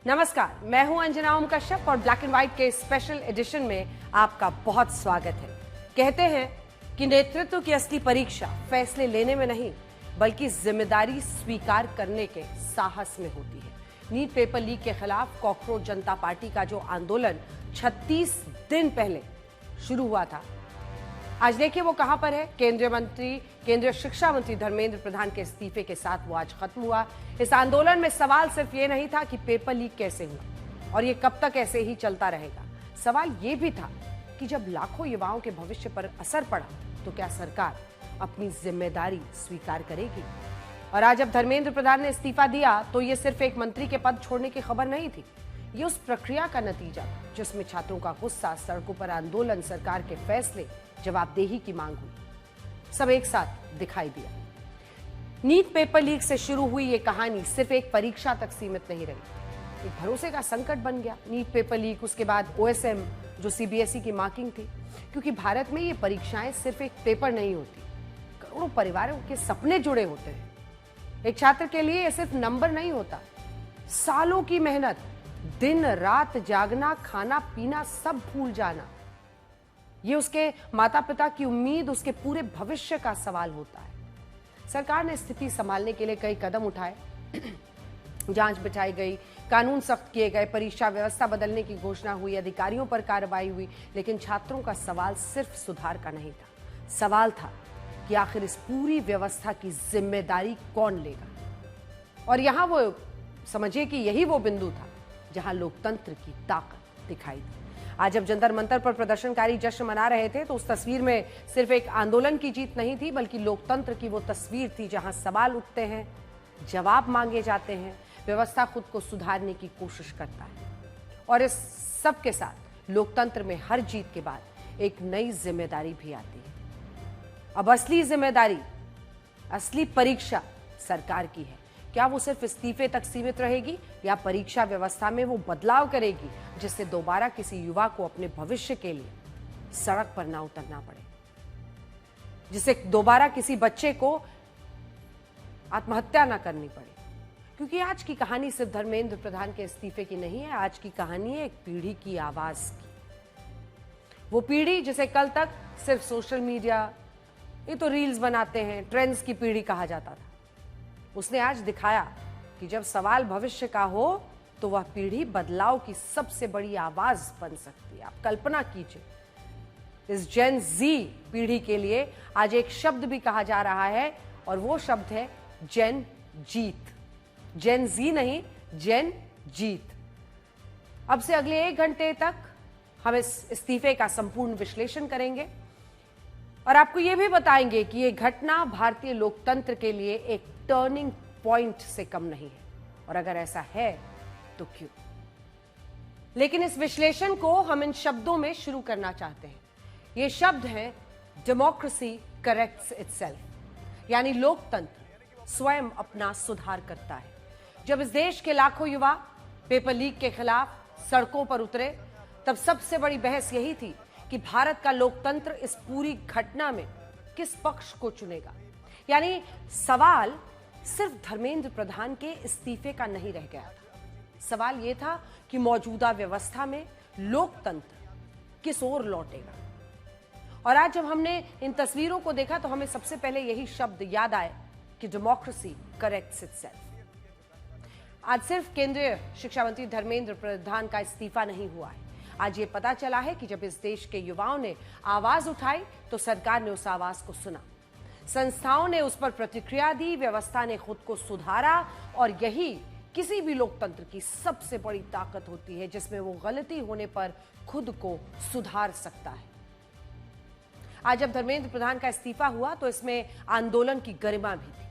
नमस्कार, मैं हूं अंजना ओम कश्यप और ब्लैक एंड व्हाइट के स्पेशल एडिशन में आपका बहुत स्वागत है। कहते हैं कि नेतृत्व की असली परीक्षा फैसले लेने में नहीं बल्कि जिम्मेदारी स्वीकार करने के साहस में होती है। नीट पेपर लीक के खिलाफ कॉकरोच जनता पार्टी का जो आंदोलन 36 दिन पहले शुरू हुआ था, आज देखिए वो कहां पर है। केंद्रीय शिक्षा मंत्री धर्मेंद्र प्रधान के इस्तीफे के साथ वो आज खत्म हुआ। इस आंदोलन में सवाल सिर्फ ये नहीं था कि पेपर लीक कैसे हुआ और ये कब तक ऐसे ही चलता रहेगा। सवाल ये भी था कि जब लाखों युवाओं के भविष्य पर असर पड़ा तो क्या सरकार अपनी जिम्मेदारी स्वीकार करेगी। और आज जब धर्मेंद्र प्रधान ने इस्तीफा दिया तो ये सिर्फ एक मंत्री के पद छोड़ने की खबर नहीं थी, ये उस प्रक्रिया का नतीजा था जिसमें छात्रों का गुस्सा, सड़कों पर आंदोलन, सरकार के फैसले, जवाबदेही की मांग हुई, सब एक साथ दिखाई दिया। नीट पेपर लीक से शुरू हुई ये कहानी सिर्फ एक परीक्षा तक सीमित नहीं रही, एक भरोसे का संकट बन गया। नीट पेपर लीक, उसके बाद ओएसएम जो सीबीएसई की मार्किंग थी, क्योंकि भारत में ये परीक्षाएं सिर्फ एक पेपर नहीं होती, करोड़ों परिवारों के सपने जुड़े होते हैं। एक छात्र के लिए ये सिर्फ नंबर नहीं होता, सालों की मेहनत, दिन रात जागना, खाना पीना सब भूल जाना, ये उसके माता पिता की उम्मीद, उसके पूरे भविष्य का सवाल होता है। सरकार ने स्थिति संभालने के लिए कई कदम उठाए, जांच बिछाई गई, कानून सख्त किए गए, परीक्षा व्यवस्था बदलने की घोषणा हुई, अधिकारियों पर कार्रवाई हुई, लेकिन छात्रों का सवाल सिर्फ सुधार का नहीं था। सवाल था कि आखिर इस पूरी व्यवस्था की जिम्मेदारी कौन लेगा। और यहां वो समझिए कि यही वो बिंदु था जहां लोकतंत्र की ताकत दिखाई दी। आज जब जंतर मंतर पर प्रदर्शनकारी जश्न मना रहे थे तो उस तस्वीर में सिर्फ एक आंदोलन की जीत नहीं थी बल्कि लोकतंत्र की वो तस्वीर थी जहां सवाल उठते हैं, जवाब मांगे जाते हैं, व्यवस्था खुद को सुधारने की कोशिश करता है। और इस सब के साथ लोकतंत्र में हर जीत के बाद एक नई जिम्मेदारी भी आती है। अब असली जिम्मेदारी, असली परीक्षा सरकार की है। क्या वो सिर्फ इस्तीफे तक सीमित रहेगी या परीक्षा व्यवस्था में वो बदलाव करेगी जिससे दोबारा किसी युवा को अपने भविष्य के लिए सड़क पर ना उतरना पड़े, जिससे दोबारा किसी बच्चे को आत्महत्या ना करनी पड़े। क्योंकि आज की कहानी सिर्फ धर्मेंद्र प्रधान के इस्तीफे की नहीं है, आज की कहानी है एक पीढ़ी की आवाज की। वो पीढ़ी जिसे कल तक सिर्फ सोशल मीडिया, ये तो रील्स बनाते हैं, ट्रेंड्स की पीढ़ी कहा जाता था, उसने आज दिखाया कि जब सवाल भविष्य का हो तो वह पीढ़ी बदलाव की सबसे बड़ी आवाज बन सकती है। आप कल्पना कीजिए, इस जेन जी पीढ़ी के लिए आज एक शब्द भी कहा जा रहा है और वो शब्द है जेन जीत। जेन जी नहीं, जेन जीत। अब से अगले 1 घंटे तक हम इस इस्तीफे का संपूर्ण विश्लेषण करेंगे और आपको यह भी बताएंगे कि यह घटना भारतीय लोकतंत्र के लिए एक टर्निंग पॉइंट से कम नहीं है, और अगर ऐसा है तो क्यों। लेकिन इस विश्लेषण को हम इन शब्दों में शुरू करना चाहते हैं। ये शब्द हैं डेमोक्रेसी करेक्ट्स इटसेल्फ, यानी लोकतंत्र स्वयं अपना सुधार करता है। जब इस देश के लाखों युवा पेपर लीक के खिलाफ सड़कों पर उतरे तब सबसे बड़ी बहस यही थी कि भारत का लोकतंत्र इस पूरी घटना में किस पक्ष को चुनेगा। यानी सवाल सिर्फ धर्मेंद्र प्रधान के इस्तीफे का नहीं रह गया था, सवाल यह था कि मौजूदा व्यवस्था में लोकतंत्र किस ओर लौटेगा। और आज जब हमने इन तस्वीरों को देखा तो हमें सबसे पहले यही शब्द याद आए कि डेमोक्रेसी करेक्ट्स इटसेल्फ। आज सिर्फ केंद्रीय शिक्षा मंत्री धर्मेंद्र प्रधान का इस्तीफा नहीं हुआ है, आज ये पता चला है कि जब इस देश के युवाओं ने आवाज उठाई तो सरकार ने उस आवाज को सुना, संस्थाओं ने उस पर प्रतिक्रिया दी, व्यवस्था ने खुद को सुधारा। और यही किसी भी लोकतंत्र की सबसे बड़ी ताकत होती है जिसमें वो गलती होने पर खुद को सुधार सकता है। आज जब धर्मेंद्र प्रधान का इस्तीफा हुआ तो इसमें आंदोलन की गरिमा भी थी,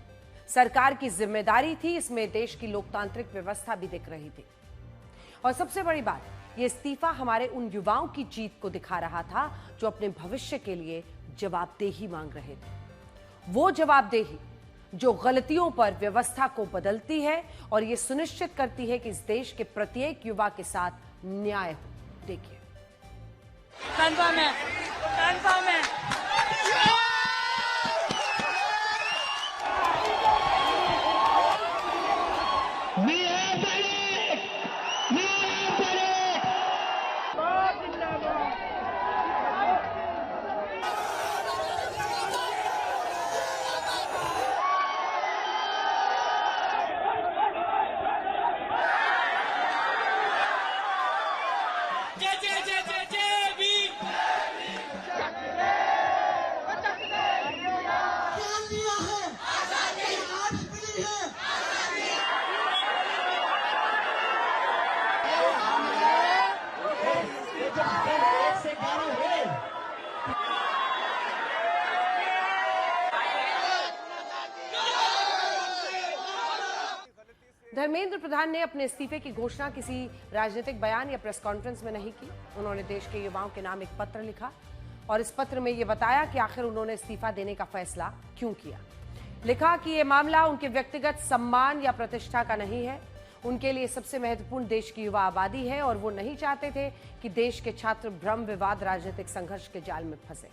सरकार की जिम्मेदारी थी, इसमें देश की लोकतांत्रिक व्यवस्था भी दिख रही थी। और सबसे बड़ी बात, ये इस्तीफा हमारे उन युवाओं की जीत को दिखा रहा था जो अपने भविष्य के लिए जवाबदेही मांग रहे थे। वो जवाबदेही जो गलतियों पर व्यवस्था को बदलती है और ये सुनिश्चित करती है कि इस देश के प्रत्येक युवा के साथ न्याय हो। देखिए, कंफर्म है, कंफर्म है। We have done it! Dharmendra Pradhan ने अपने इस्तीफे की घोषणा किसी राजनीतिक बयान या प्रेस कॉन्फ्रेंस में नहीं की। उन्होंने देश के युवाओं के नाम एक पत्र लिखा और इस पत्र में यह बताया कि आखिर उन्होंने इस्तीफा देने का फैसला क्यों किया। लिखा कि यह मामला उनके व्यक्तिगत सम्मान या प्रतिष्ठा का नहीं है। उनके लिए सबसे महत्वपूर्ण देश की युवा आबादी है और वो नहीं चाहते थे कि देश के छात्र भ्रम, विवाद, राजनीतिक संघर्ष के जाल में फंसे।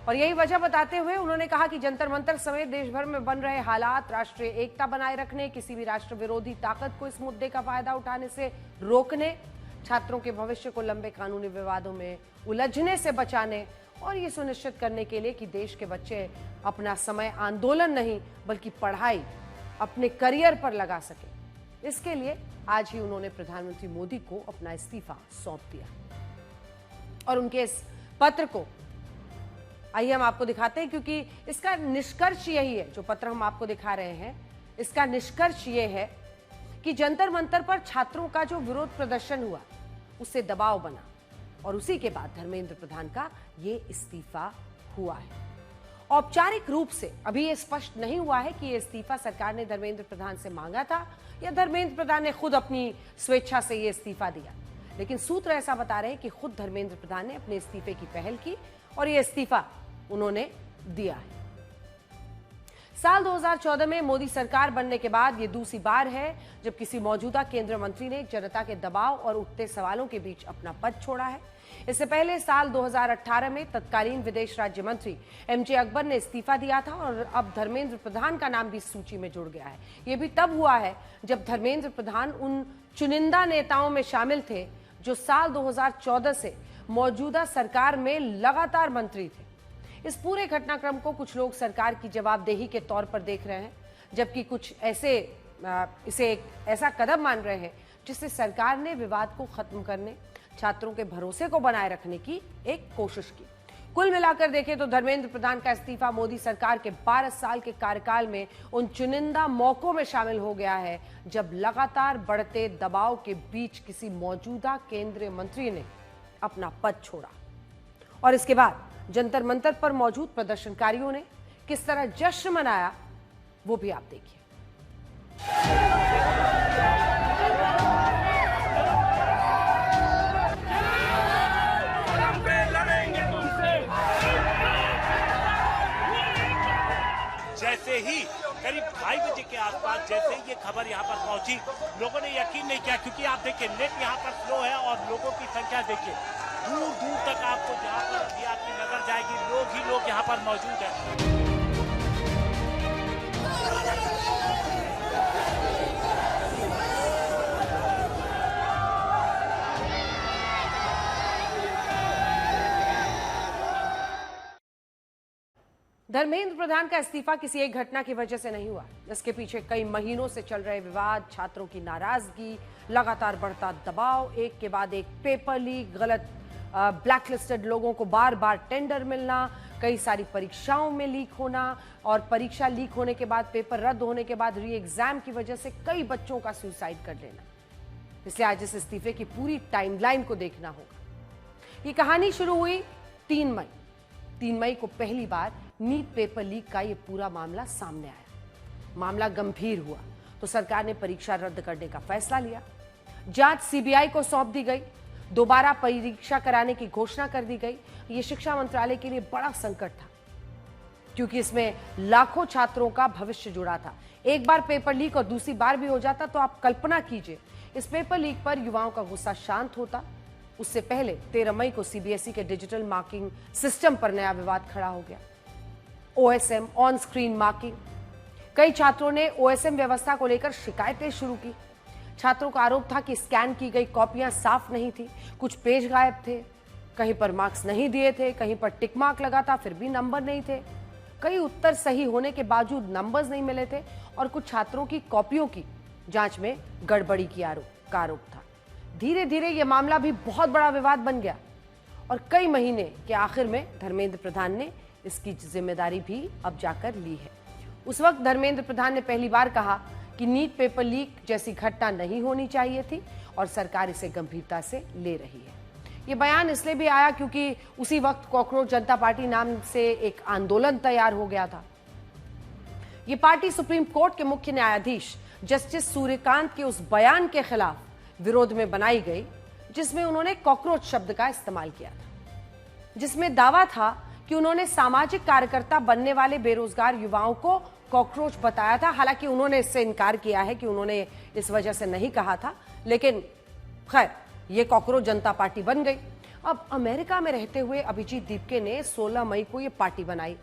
और यही वजह बताते हुए उन्होंने कहा कि जंतर मंतर समेत देश भर में बन रहे हालात राष्ट्रीय एकता बनाए रखने, किसी भी राष्ट्र विरोधी ताकत को इस मुद्दे का फायदा उठाने से रोकने, छात्रों के भविष्य को लंबे कानूनी विवादों में उलझने से बचाने और ये सुनिश्चित करने के लिए कि देश के बच्चे अपना समय आंदोलन नहीं बल्कि पढ़ाई, अपने करियर पर लगा सके। इसके लिए आज ही उन्होंने प्रधानमंत्री मोदी को अपना इस्तीफा सौंप दिया। और उनके इस पत्र को आइए हम आपको दिखाते हैं, क्योंकि इसका निष्कर्ष यही है, जो पत्र हम आपको दिखा रहे हैं इसका निष्कर्ष ये है कि जंतर मंतर पर छात्रों का जो विरोध प्रदर्शन हुआ उससे दबाव बना और उसी के बाद धर्मेंद्र प्रधान का ये इस्तीफा हुआ है। औपचारिक रूप से अभी ये स्पष्ट नहीं हुआ है कि ये इस्तीफा सरकार ने धर्मेंद्र प्रधान से मांगा था या धर्मेंद्र प्रधान ने खुद अपनी स्वेच्छा से ये इस्तीफा दिया, लेकिन सूत्र ऐसा बता रहे हैं कि खुद धर्मेंद्र प्रधान ने अपने इस्तीफे की पहल की और ये इस्तीफा उन्होंने दिया है। साल 2014 में मोदी सरकार बनने के बाद ये दूसरी बार है जब किसी मौजूदा केंद्रीय मंत्री ने जनता के दबाव और उठते सवालों के बीच अपना पद छोड़ा है। इससे पहले साल 2018 में तत्कालीन विदेश राज्य मंत्री एमजे अकबर ने इस्तीफा दिया था और अब धर्मेंद्र प्रधान का नाम भी इस सूची में जुड़ गया है। यह भी तब हुआ है जब धर्मेंद्र प्रधान उन चुनिंदा नेताओं में शामिल थे जो साल 2014 से मौजूदा सरकार में लगातार मंत्री थे। इस पूरे घटनाक्रम को कुछ लोग सरकार की जवाबदेही के तौर पर देख रहे हैं, जबकि कुछ इसे एक ऐसा कदम मान रहे हैं जिससे सरकार ने विवाद को खत्म करने, छात्रों के भरोसे को बनाए रखने की एक कोशिश की। कुल मिलाकर देखें तो धर्मेंद्र प्रधान का इस्तीफा मोदी सरकार के 12 साल के कार्यकाल में उन चुनिंदा मौकों में शामिल हो गया है जब लगातार बढ़ते दबाव के बीच किसी मौजूदा केंद्रीय मंत्री ने अपना पद छोड़ा। और इसके बाद जंतर मंतर पर मौजूद प्रदर्शनकारियों ने किस तरह जश्न मनाया वो भी आप देखिए। जैसे ही करीब 2:30 बजे के आसपास जैसे ही ये खबर यहाँ पर पहुंची, लोगों ने यकीन नहीं किया, क्योंकि आप देखिए नेट यहाँ पर फ्लो है और लोगों की संख्या देखिए दूर दूर तक आपको जहाँ पर भी आपकी नजर जाएगी लोग ही लोग यहाँ पर मौजूद हैं। धर्मेंद्र प्रधान का इस्तीफा किसी एक घटना की वजह से नहीं हुआ। इसके पीछे कई महीनों से चल रहे विवाद, छात्रों की नाराजगी, लगातार बढ़ता दबाव, एक के बाद एक पेपर लीक, गलत ब्लैकलिस्टेड लोगों को बार बार टेंडर मिलना, कई सारी परीक्षाओं में लीक होना और परीक्षा लीक होने के बाद, पेपर रद्द होने के बाद री एग्जाम की वजह से कई बच्चों का सुसाइड कर लेना। इसलिए आज इस इस्तीफे की पूरी टाइमलाइन को देखना होगा। ये कहानी शुरू हुई 3 मई। 3 मई को पहली बार नीट पेपर लीक का ये पूरा मामला सामने आया। मामला गंभीर हुआ तो सरकार ने परीक्षा रद्द करने का फैसला लिया। जांच सीबीआई को सौंप दी गई। दोबारा परीक्षा कराने की घोषणा कर दी गई। ये शिक्षा मंत्रालय के लिए बड़ा संकट था, क्योंकि इसमें लाखों छात्रों का भविष्य जुड़ा था। एक बार पेपर लीक और दूसरी बार भी हो जाता तो आप कल्पना कीजिए इस पेपर लीक पर युवाओं का गुस्सा शांत होता। उससे पहले 13 मई को सीबीएसई के डिजिटल मार्किंग सिस्टम पर नया विवाद खड़ा हो गया। OSM, on screen marking. कई छात्रों ने ओएसएम व्यवस्था को लेकर शिकायतें शुरू की। छात्रों का आरोप था कि स्कैन की गई कॉपियां साफ नहीं थी, कुछ पेज गायब थे, कहीं पर मार्क्स नहीं दिए थे, कहीं पर टिक मार्क लगा था फिर भी नंबर नहीं थे, कई उत्तर सही होने के बावजूद नंबर्स नहीं मिले थे और कुछ छात्रों की कॉपियों की जांच में गड़बड़ी का आरोप था। धीरे धीरे यह मामला भी बहुत बड़ा विवाद बन गया और कई महीने के आखिर में धर्मेंद्र प्रधान ने इसकी जिम्मेदारी भी अब जाकर ली है। उस वक्त धर्मेंद्र प्रधान ने पहली बार कहा कि नीट पेपर लीक जैसी घटना नहीं होनी चाहिए थी और सरकार इसे गंभीरता से ले रही है। ये बयान इसलिए भी आया क्योंकि उसी वक्त कॉकरोच जनता पार्टी नाम से एक आंदोलन तैयार हो गया था। ये पार्टी सुप्रीम कोर्ट के मुख्य न्यायाधीश जस्टिस सूर्यकांत के उस बयान के खिलाफ विरोध में बनाई गई जिसमें उन्होंने कॉकरोच शब्द का इस्तेमाल किया था, जिसमें दावा था कि उन्होंने सामाजिक कार्यकर्ता बनने वाले बेरोजगार युवाओं को कॉकरोच बताया था। हालांकि उन्होंने इससे इनकार किया है कि उन्होंने इस वजह से नहीं कहा था, लेकिन खैर ये कॉकरोच जनता पार्टी बन गई। अब अमेरिका में रहते हुए अभिजीत दीपके ने 16 मई को ये पार्टी बनाई।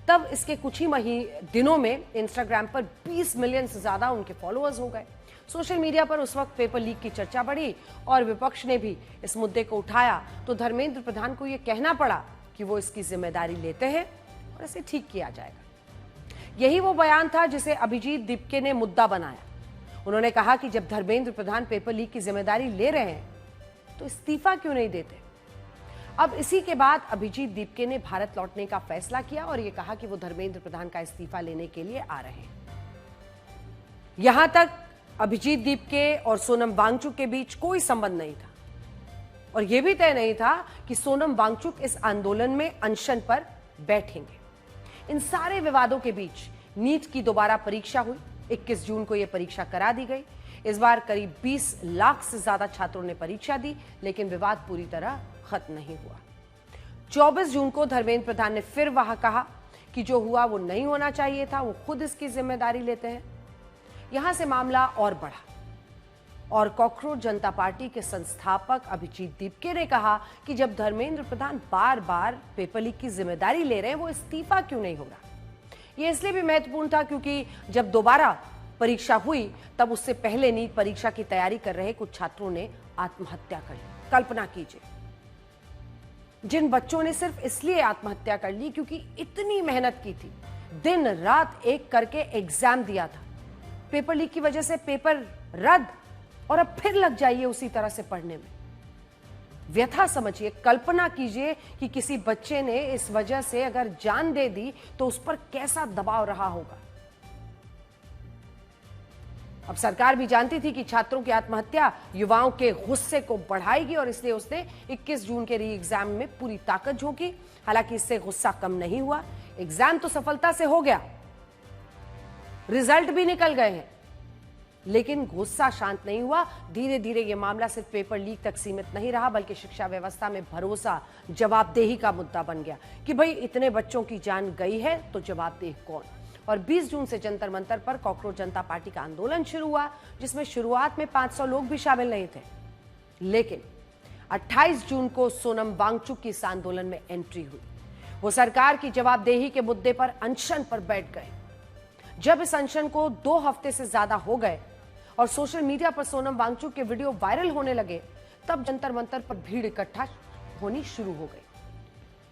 तब इसके कुछ ही दिनों में इंस्टाग्राम पर 20 मिलियन से ज्यादा उनके फॉलोअर्स हो गए। सोशल मीडिया पर उस वक्त पेपर लीक की चर्चा बढ़ी और विपक्ष ने भी इस मुद्दे को उठाया तो धर्मेंद्र प्रधान को यह कहना पड़ा कि वो इसकी जिम्मेदारी लेते हैं और इसे ठीक किया जाएगा। यही वो बयान था जिसे अभिजीत दीपके ने मुद्दा बनाया। उन्होंने कहा कि जब धर्मेंद्र प्रधान पेपर लीक की जिम्मेदारी ले रहे हैं तो इस्तीफा क्यों नहीं देते। अब इसी के बाद अभिजीत दीपके ने भारत लौटने का फैसला किया और यह कहा कि वो धर्मेंद्र प्रधान का इस्तीफा लेने के लिए आ रहे हैं। यहां तक अभिजीत दीपके और सोनम वांगचुक के बीच कोई संबंध नहीं था और यह भी तय नहीं था कि सोनम वांगचुक इस आंदोलन में अनशन पर बैठेंगे। इन सारे विवादों के बीच नीट की दोबारा परीक्षा हुई। 21 जून को यह परीक्षा करा दी गई। इस बार करीब 20 लाख से ज्यादा छात्रों ने परीक्षा दी, लेकिन विवाद पूरी तरह खत्म नहीं हुआ। 24 जून को धर्मेंद्र प्रधान ने फिर वहां कहा कि जो हुआ वो नहीं होना चाहिए था, वो खुद इसकी जिम्मेदारी लेते हैं। यहां से मामला और बढ़ा और कॉकरोच जनता पार्टी के संस्थापक अभिजीत दीपके ने कहा कि जब धर्मेंद्र प्रधान बार बार पेपर लीक की जिम्मेदारी ले रहे हैं, वो इस्तीफा क्यों नहीं हो रहा। यह इसलिए भी महत्वपूर्ण था क्योंकि जब दोबारा परीक्षा हुई तब उससे पहले नीट परीक्षा की तैयारी कर रहे कुछ छात्रों ने आत्महत्या कर ली। कल्पना कीजिए, जिन बच्चों ने सिर्फ इसलिए आत्महत्या कर ली क्योंकि इतनी मेहनत की थी, दिन रात एक करके एग्जाम दिया था, पेपर लीक की वजह से पेपर रद्द और अब फिर लग जाइए उसी तरह से पढ़ने में। व्यथा समझिए, कल्पना कीजिए कि किसी बच्चे ने इस वजह से अगर जान दे दी तो उस पर कैसा दबाव रहा होगा। अब सरकार भी जानती थी कि छात्रों की आत्महत्या युवाओं के गुस्से को बढ़ाएगी और इसलिए उसने 21 जून के री एग्जाम में पूरी ताकत झोंकी। हालांकि इससे गुस्सा कम नहीं हुआ। एग्जाम तो सफलता से हो गया, रिजल्ट भी निकल गए हैं, लेकिन गुस्सा शांत नहीं हुआ। धीरे धीरे यह मामला सिर्फ पेपर लीक तक सीमित नहीं रहा, बल्कि शिक्षा व्यवस्था में भरोसा, जवाबदेही का मुद्दा बन गया कि भाई इतने बच्चों की जान गई है तो जवाबदेह कौन। और 20 जून से जंतर मंतर पर कॉकरोच जनता पार्टी का आंदोलन शुरू हुआ, जिसमें शुरुआत में 500 लोग भी शामिल नहीं थे। लेकिन 28 जून को सोनम वांगचुक की इस आंदोलन में एंट्री हुई। वो सरकार की जवाबदेही के मुद्दे पर अनशन पर बैठ गए। जब इस अनशन को 2 हफ्ते से ज्यादा हो गए और सोशल मीडिया पर सोनम वांगचुक के वीडियो वायरल होने लगे, तब जंतर मंतर पर भीड़ इकट्ठा होनी शुरू हो गई।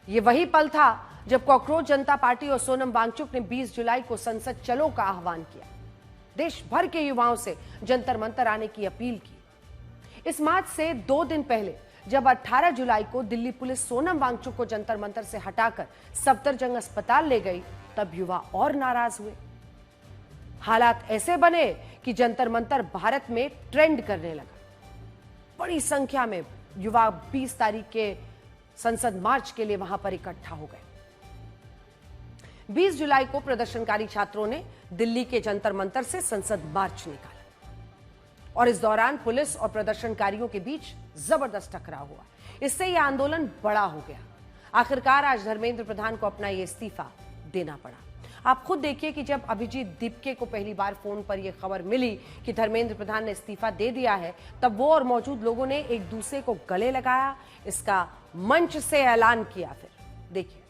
ये वही पल था जब कॉकरोच जनता पार्टी और सोनम वांगचुक ने 20 जुलाई को संसद चलो का आह्वान किया। देश भर के युवाओं से जंतर मंतर आने की अपील की। इस मार्च से 2 दिन पहले जब 18 जुलाई को दिल्ली पुलिस सोनम वांगचुक को जंतर मंतर से हटाकर सफदरजंग अस्पताल ले गई, तब युवा और नाराज हुए। हालात ऐसे बने कि जंतर मंतर भारत में ट्रेंड करने लगा। बड़ी संख्या में युवा 20 तारीख के संसद मार्च के लिए वहां पर इकट्ठा हो गए। 20 जुलाई को प्रदर्शनकारी छात्रों ने दिल्ली के जंतर मंतर से संसद मार्च निकाला और इस दौरान पुलिस और प्रदर्शनकारियों के बीच जबरदस्त टकराव हुआ। इससे यह आंदोलन बड़ा हो गया। आखिरकार आज धर्मेंद्र प्रधान को अपना यह इस्तीफा देना पड़ा। आप खुद देखिए कि जब अभिजीत दीपके को पहली बार फोन पर यह खबर मिली कि धर्मेंद्र प्रधान ने इस्तीफा दे दिया है, तब वो और मौजूद लोगों ने एक दूसरे को गले लगाया, इसका मंच से ऐलान किया। फिर देखिए,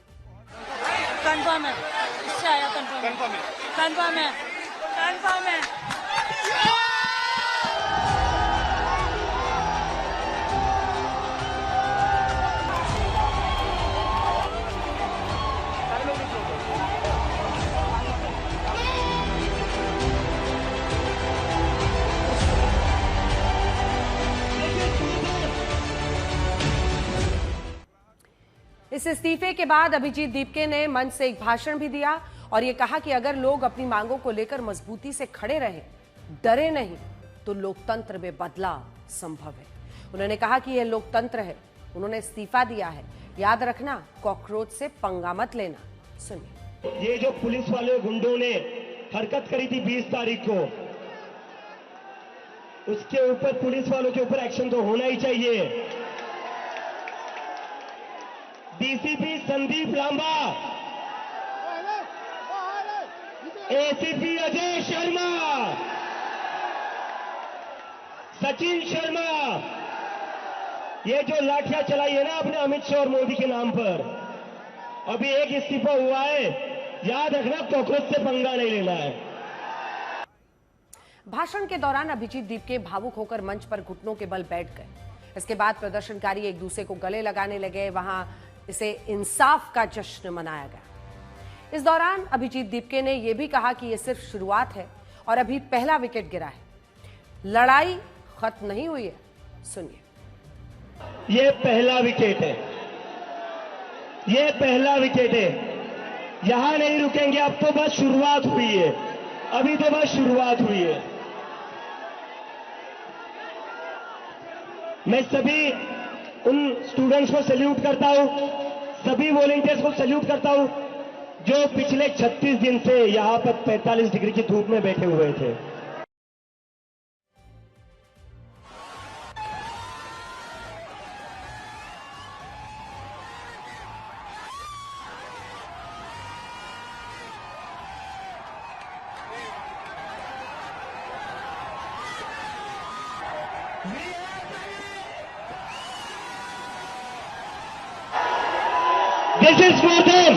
कंफर्म है, इससे आया कंफर्म है, कंफर्म है, कंफर्म है। इस इस्तीफे के बाद अभिजीत दीपके ने मंच से एक भाषण भी दिया और यह कहा कि अगर लोग अपनी मांगों को लेकर मजबूती से खड़े रहे डरे नहीं तो लोकतंत्र में बदलाव संभव है। उन्होंने कहा कि यह लोकतंत्र है। उन्होंने इस्तीफा दिया है। याद रखना, कॉकरोच से पंगा मत लेना। सुनिए। ये जो पुलिस वाले गुंडों ने हरकत करी थी 20 तारीख को, उसके ऊपर पुलिस वालों के ऊपर एक्शन तो होना ही चाहिए। डीसीपी संदीप लांबा, एसीपी अजय शर्मा, सचिन शर्मा, ये जो लाठियां चलाई है ना अपने अमित शाह और मोदी के नाम पर, अभी एक इस्तीफा हुआ है। याद रखना, कॉकरोच से पंगा नहीं लेना है। भाषण के दौरान अभिजीत दीपके भावुक होकर मंच पर घुटनों के बल बैठ गए। इसके बाद प्रदर्शनकारी एक दूसरे को गले लगाने लगे। वहां इसे इंसाफ का जश्न मनाया गया। इस दौरान अभिजीत दीपके ने यह भी कहा कि यह सिर्फ शुरुआत है और अभी पहला विकेट गिरा है, लड़ाई खत्म नहीं हुई है। सुनिए। ये पहला विकेट है, ये पहला विकेट है। यहां नहीं रुकेंगे, अब तो बस शुरुआत हुई है, अभी तो बस शुरुआत हुई है। मैं सभी उन स्टूडेंट्स को सैल्यूट करता हूं, सभी वॉलंटियर्स को सैल्यूट करता हूं जो पिछले 36 दिन से यहां पर 45 डिग्री की धूप में बैठे हुए थे। This is for them.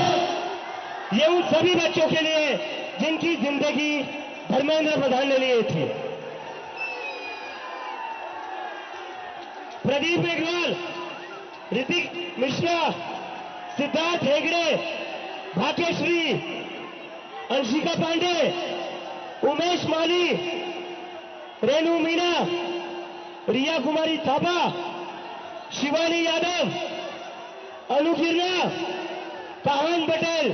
ये उन सभी बच्चों के लिए जिनकी जिंदगी धर्मेंद्र प्रधान ने ली थी। प्रदीप मेघवाल, ऋतिक मिश्रा, सिद्धार्थ हेगड़े, भाग्यश्री, अंशिका पांडे, उमेश माली, रेणु मीना, रिया कुमारी थापा, शिवानी यादव, अनु गिर्रा, काहन पटेल,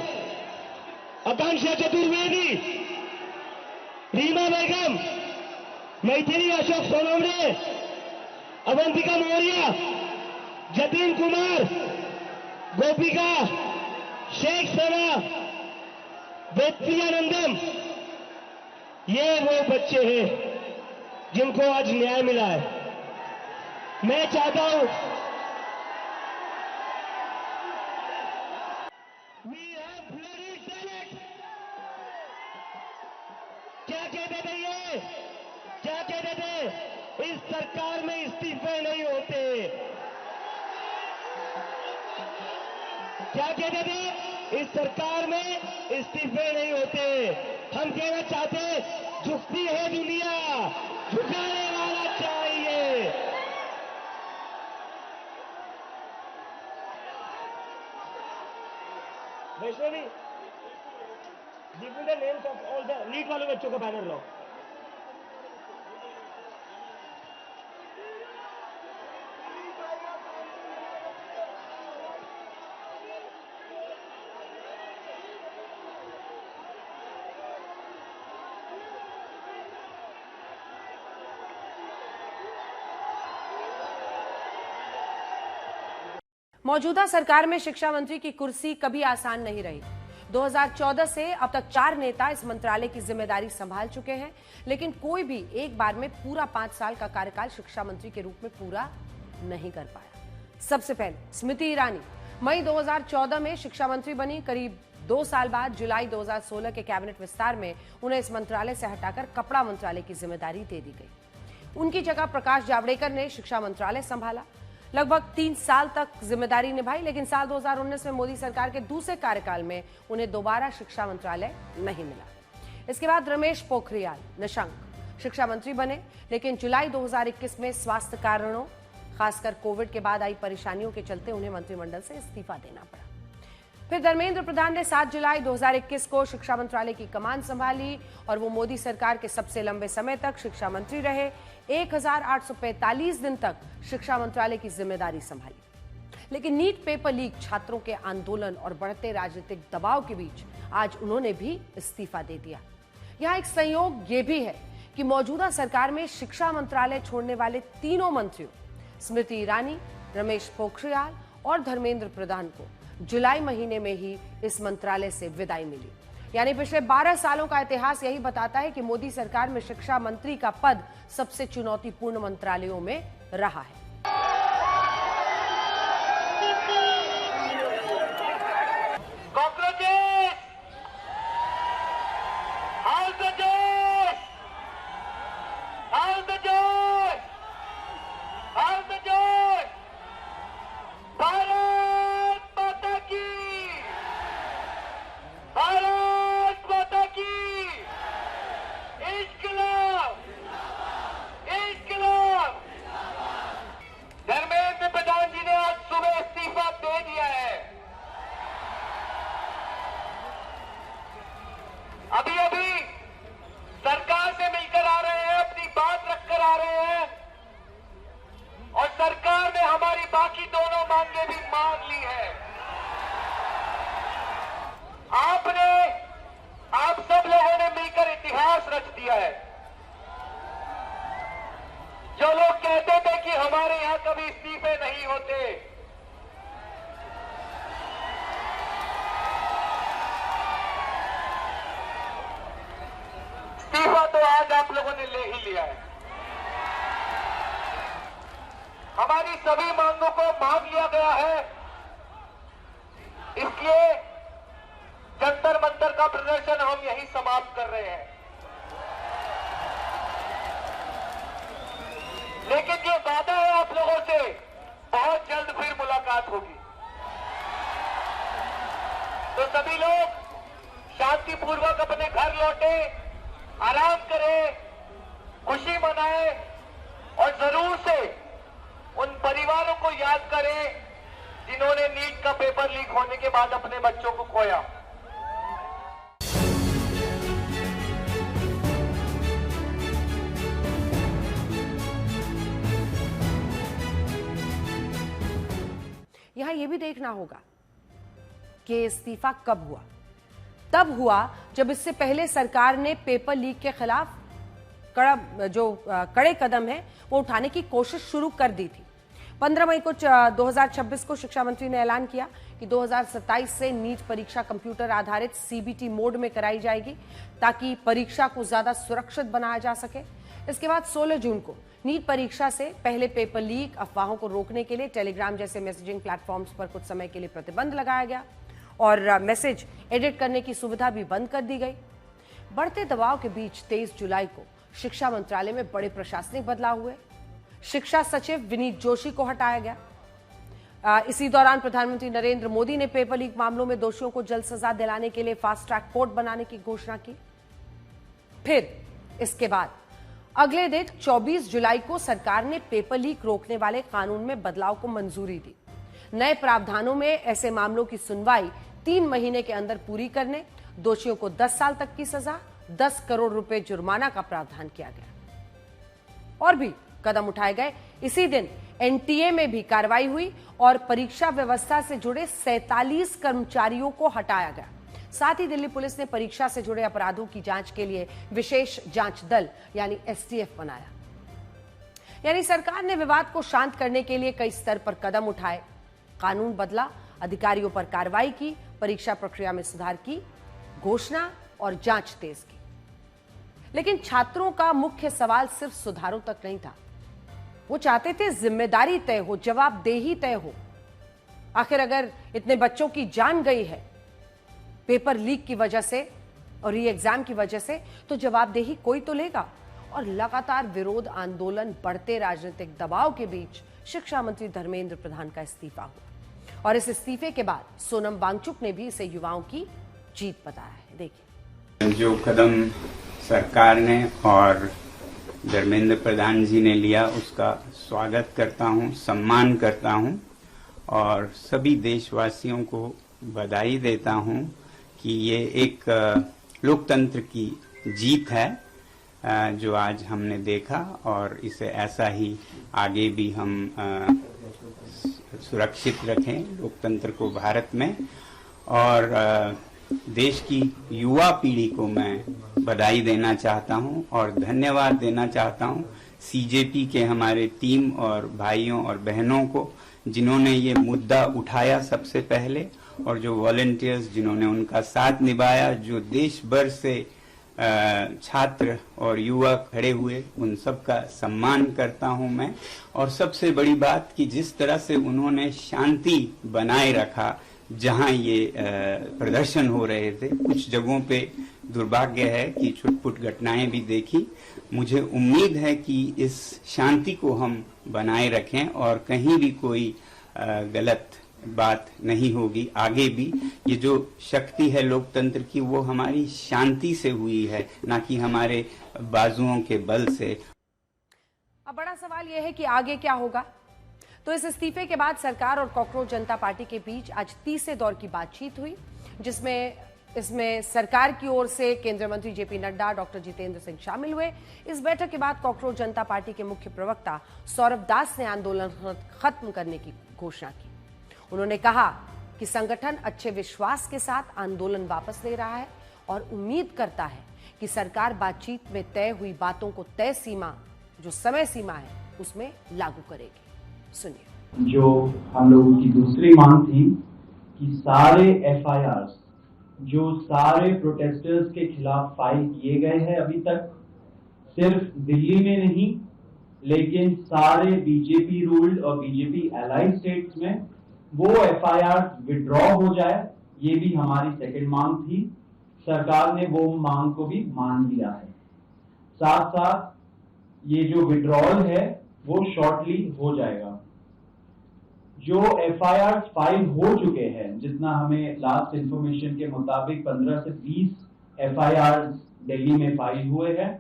आकांक्षा चतुर्वेदी, रीमा बेगम, मैथिली अशोक सोनवणे, अवंतिका मौर्य, जतिन कुमार, गोपिका, शेख सना, वेत्रियानंदम, ये वो बच्चे हैं जिनको आज न्याय मिला है। मैं चाहता हूं क्या कहते थे ये, क्या कहते थे, इस सरकार में इस्तीफे नहीं होते। क्या कहते थे, इस सरकार में इस्तीफे नहीं होते। हम कहना चाहते, झुकती है दुनिया, झुकाने वाला चाहिए। Vaishnavi, give me the names of all the NEET वाले बच्चों का बैनर लो। मौजूदा सरकार में शिक्षा मंत्री की कुर्सी कभी आसान नहीं रही। 2014 से अब तक 4 नेता इस मंत्रालय की जिम्मेदारी संभाल चुके हैं, लेकिन कोई भी एक बार में पूरा 5 साल का कार्यकाल शिक्षा मंत्री के रूप में पूरा नहीं कर पाया। सबसे पहले स्मृति ईरानी मई 2014 में शिक्षा मंत्री बनी। करीब 2 साल बाद जुलाई 2016 के कैबिनेट विस्तार में उन्हें इस मंत्रालय से हटाकर कपड़ा मंत्रालय की जिम्मेदारी दे दी गई। उनकी जगह प्रकाश जावड़ेकर ने शिक्षा मंत्रालय संभाला। लगभग 3 साल तक जिम्मेदारी निभाई, लेकिन साल 2019 में मोदी सरकार के दूसरे कार्यकाल में उन्हें दोबारा शिक्षा मंत्रालय नहीं मिला। इसके बाद रमेश पोखरियाल निशंक शिक्षा मंत्री बने, लेकिन जुलाई 2021 में स्वास्थ्य कारणों, खासकर कोविड के बाद आई परेशानियों के चलते उन्हें मंत्रिमंडल से इस्तीफा देना पड़ा। फिर धर्मेंद्र प्रधान ने 7 जुलाई 2021 को शिक्षा मंत्रालय की कमान संभाली और वो मोदी सरकार के सबसे लंबे समय तक शिक्षा मंत्री रहे। 1845 दिन तक शिक्षा मंत्रालय की जिम्मेदारी संभाली। लेकिन नीट पेपर लीक, छात्रों के आंदोलन और बढ़ते राजनीतिक दबाव के बीच आज उन्होंने भी इस्तीफा दे दिया। यहां एक संयोग ये भी है कि मौजूदा सरकार में शिक्षा मंत्रालय छोड़ने वाले तीनों मंत्रियों स्मृति ईरानी, रमेश पोखरियाल और धर्मेंद्र प्रधान को जुलाई महीने में ही इस मंत्रालय से विदाई मिली। यानी पिछले 12 सालों का इतिहास यही बताता है कि मोदी सरकार में शिक्षा मंत्री का पद सबसे चुनौतीपूर्ण मंत्रालयों में रहा है। धर्मेंद्र प्रधान जी ने आज सुबह इस्तीफा दे दिया है। अभी अभी सरकार से मिलकर आ रहे हैं, अपनी बात रखकर आ रहे हैं और सरकार ने हमारी बाकी दोनों मांगे भी मान ली है। आप सब लोगों ने मिलकर इतिहास रच दिया है। जो लोग कहते थे कि हमारे यहां कभी इस्तीफे नहीं होते, इस्तीफा तो आज आप लोगों ने ले ही लिया है। हमारी सभी मांगों को मान लिया गया है, इसलिए जंतर मंतर का प्रदर्शन हम यही समाप्त कर रहे हैं। लेकिन जो वादा है आप लोगों से, बहुत जल्द फिर मुलाकात होगी। तो सभी लोग शांतिपूर्वक अपने घर लौटे, आराम करें, खुशी मनाएं और जरूर से उन परिवारों को याद करें जिन्होंने नीट का पेपर लीक होने के बाद अपने बच्चों को खोया। यहां यह भी देखना होगा कि इस्तीफा कब हुआ। तब हुआ जब इससे पहले सरकार ने पेपर लीक के खिलाफ कड़े कदम है वो उठाने की कोशिश शुरू कर दी थी। 15 मई को 2026 को शिक्षा मंत्री ने ऐलान किया कि 2027 से नीट परीक्षा कंप्यूटर आधारित सीबीटी मोड में कराई जाएगी ताकि परीक्षा को ज्यादा सुरक्षित बनाया जा सके। इसके बाद 16 जून को नीट परीक्षा से पहले पेपर लीक अफवाहों को रोकने के लिए टेलीग्राम जैसे मैसेजिंग प्लेटफॉर्म्स पर कुछ समय के लिए प्रतिबंध लगाया गया और मैसेज एडिट करने की सुविधा भी बंद कर दी गई। बढ़ते दबाव के बीच 23 जुलाई को शिक्षा मंत्रालय में बड़े प्रशासनिक बदलाव हुए। शिक्षा सचिव विनीत जोशी को हटाया गया। इसी दौरान प्रधानमंत्री नरेंद्र मोदी ने पेपर लीक मामलों में दोषियों को जल्द सजा दिलाने के लिए फास्ट ट्रैक कोर्ट बनाने की घोषणा की। फिर इसके बाद अगले दिन 24 जुलाई को सरकार ने पेपर लीक रोकने वाले कानून में बदलाव को मंजूरी दी। नए प्रावधानों में ऐसे मामलों की सुनवाई 3 महीने के अंदर पूरी करने, दोषियों को 10 साल तक की सजा, 10 करोड़ रुपए जुर्माना का प्रावधान किया गया। और भी कदम उठाए गए। इसी दिन एनटीए में भी कार्रवाई हुई और परीक्षा व्यवस्था से जुड़े 47 कर्मचारियों को हटाया गया। साथ ही दिल्ली पुलिस ने परीक्षा से जुड़े अपराधों की जांच के लिए विशेष जांच दल यानी एसटीएफ बनाया। यानी सरकार ने विवाद को शांत करने के लिए कई स्तर पर कदम उठाए, कानून बदला, अधिकारियों पर कार्रवाई की, परीक्षा प्रक्रिया में सुधार की घोषणा और जांच तेज की। लेकिन छात्रों का मुख्य सवाल सिर्फ सुधारों तक नहीं था। वो चाहते थे जिम्मेदारी तय हो, जवाबदेही तय हो। आखिर अगर इतने बच्चों की जान गई है पेपर लीक की वजह से और री एग्जाम की वजह से, तो जवाबदेही कोई तो लेगा। और लगातार विरोध आंदोलन, बढ़ते राजनीतिक दबाव के बीच शिक्षा मंत्री धर्मेंद्र प्रधान का इस्तीफा हुआ और इस इस्तीफे के बाद सोनम वांगचुक ने भी इसे युवाओं की जीत बताया है। देखिए, जो कदम सरकार ने और धर्मेंद्र प्रधान जी ने लिया उसका स्वागत करता हूं, सम्मान करता हूं और सभी देशवासियों को बधाई देता हूं कि ये एक लोकतंत्र की जीत है जो आज हमने देखा और इसे ऐसा ही आगे भी हम सुरक्षित रखें लोकतंत्र को भारत में। और देश की युवा पीढ़ी को मैं बधाई देना चाहता हूं और धन्यवाद देना चाहता हूं सीजेपी के हमारे टीम और भाइयों और बहनों को, जिन्होंने ये मुद्दा उठाया सबसे पहले, और जो वॉलंटियर्स जिन्होंने उनका साथ निभाया, जो देश भर से छात्र और युवा खड़े हुए, उन सब का सम्मान करता हूं मैं। और सबसे बड़ी बात कि जिस तरह से उन्होंने शांति बनाए रखा जहां ये प्रदर्शन हो रहे थे। कुछ जगहों पे दुर्भाग्य है कि छुटपुट घटनाएं भी देखी। मुझे उम्मीद है कि इस शांति को हम बनाए रखें और कहीं भी कोई गलत बात नहीं होगी आगे भी। ये जो शक्ति है लोकतंत्र की, वो हमारी शांति से हुई है, ना कि हमारे बाजुओं के बल से। अब बड़ा सवाल यह है कि आगे क्या होगा। तो इस इस्तीफे के बाद सरकार और कॉकरोच जनता पार्टी के बीच आज तीसरे दौर की बातचीत हुई, इसमें सरकार की ओर से केंद्रीय मंत्री जेपी नड्डा, डॉक्टर जितेंद्र सिंह शामिल हुए। इस बैठक के बाद कॉकरोच जनता पार्टी के मुख्य प्रवक्ता सौरभ दास ने आंदोलन खत्म करने की घोषणा की। उन्होंने कहा कि संगठन अच्छे विश्वास के साथ आंदोलन वापस ले रहा है और उम्मीद करता है कि सरकार बातचीत में तय हुई बातों को तय सीमा, जो समय सीमा है, उसमें लागू करेगी। सुनिए। जो हम लोगों की दूसरी मांग थी कि सारे एफआईआर जो सारे प्रोटेस्टर्स के खिलाफ फाइल किए गए हैं अभी तक, सिर्फ दिल्ली में नहीं लेकिन सारे बीजेपी रूल्ड और बीजेपी एलाइड स्टेट्स में, वो एफआईआर विड्रॉ हो जाए। ये भी हमारी सेकंड मांग थी। सरकार ने वो मांग को भी मान लिया है। साथ साथ ये जो विड्रॉल है वो शॉर्टली हो जाएगा। जो एफआईआर फाइल हो चुके हैं, जितना हमें लास्ट इंफॉर्मेशन के मुताबिक 15 से 20 एफआईआर दिल्ली में फाइल हुए हैं,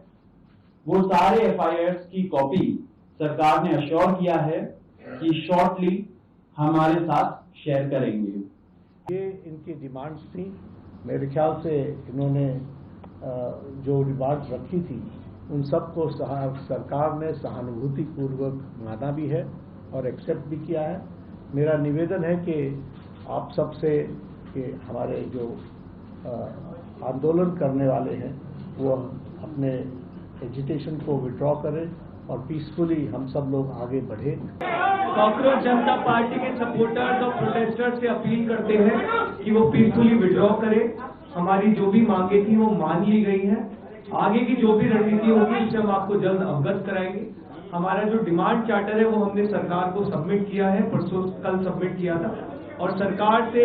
वो सारे एफआईआर की कॉपी सरकार ने अश्योर किया है कि शॉर्टली हमारे साथ शेयर करेंगे। ये इनकी डिमांड्स थी। मेरे ख्याल से इन्होंने जो डिमांड्स रखी थी उन सबको सरकार ने सहानुभूतिपूर्वक माना भी है और एक्सेप्ट भी किया है। मेरा निवेदन है कि आप सबसे कि हमारे जो आंदोलन करने वाले हैं वो अपने एजिटेशन को विड्रॉ करें और पीसफुली हम सब लोग आगे बढ़े। कॉकरोच जनता पार्टी के सपोर्टर्स और प्रोटेस्टर्स से अपील करते हैं कि वो पीसफुली विड्रॉ करें। हमारी जो भी मांगे थी वो मान ली गई हैं। आगे की जो भी रणनीति होगी उससे हम आपको जल्द अवगत कराएंगे। हमारा जो डिमांड चार्टर है वो हमने सरकार को सबमिट किया है, परसों कल सबमिट किया था, और सरकार से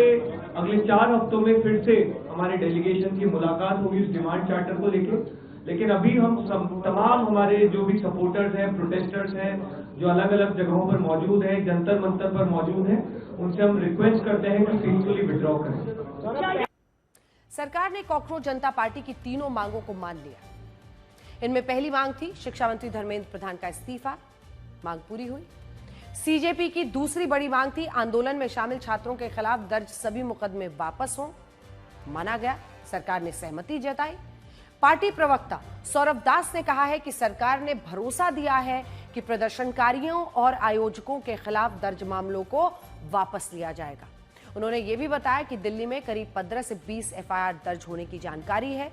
अगले 4 हफ्तों में फिर से हमारे डेलीगेशन की मुलाकात होगी उस डिमांड चार्टर को लेकर। लेकिन अभी हम तमाम हमारे जो भी सपोर्टर्स हैं, प्रोटेस्टर्स हैं, जो अलग अलग जगहों पर मौजूद हैं, जंतर मंतर पर मौजूद हैं, उनसे हम रिक्वेस्ट करते हैं कि पीसफुली विड्रॉ करें। सरकार ने कॉकरोच जनता पार्टी की तीनों मांगों को मान लिया। इनमें पहली मांग थी शिक्षा मंत्री धर्मेंद्र प्रधान का इस्तीफा, मांग पूरी हुई। सीजेपी की दूसरी बड़ी मांग थी आंदोलन में शामिल छात्रों के खिलाफ दर्ज सभी मुकदमे वापस हों, माना गया, सरकार ने सहमति जताई। पार्टी प्रवक्ता सौरभ दास ने कहा है कि सरकार ने भरोसा दिया है कि प्रदर्शनकारियों और आयोजकों के खिलाफ दर्ज मामलों को वापस लिया जाएगा। उन्होंने ये भी बताया कि दिल्ली में करीब 15 से 20 एफआईआर दर्ज होने की जानकारी है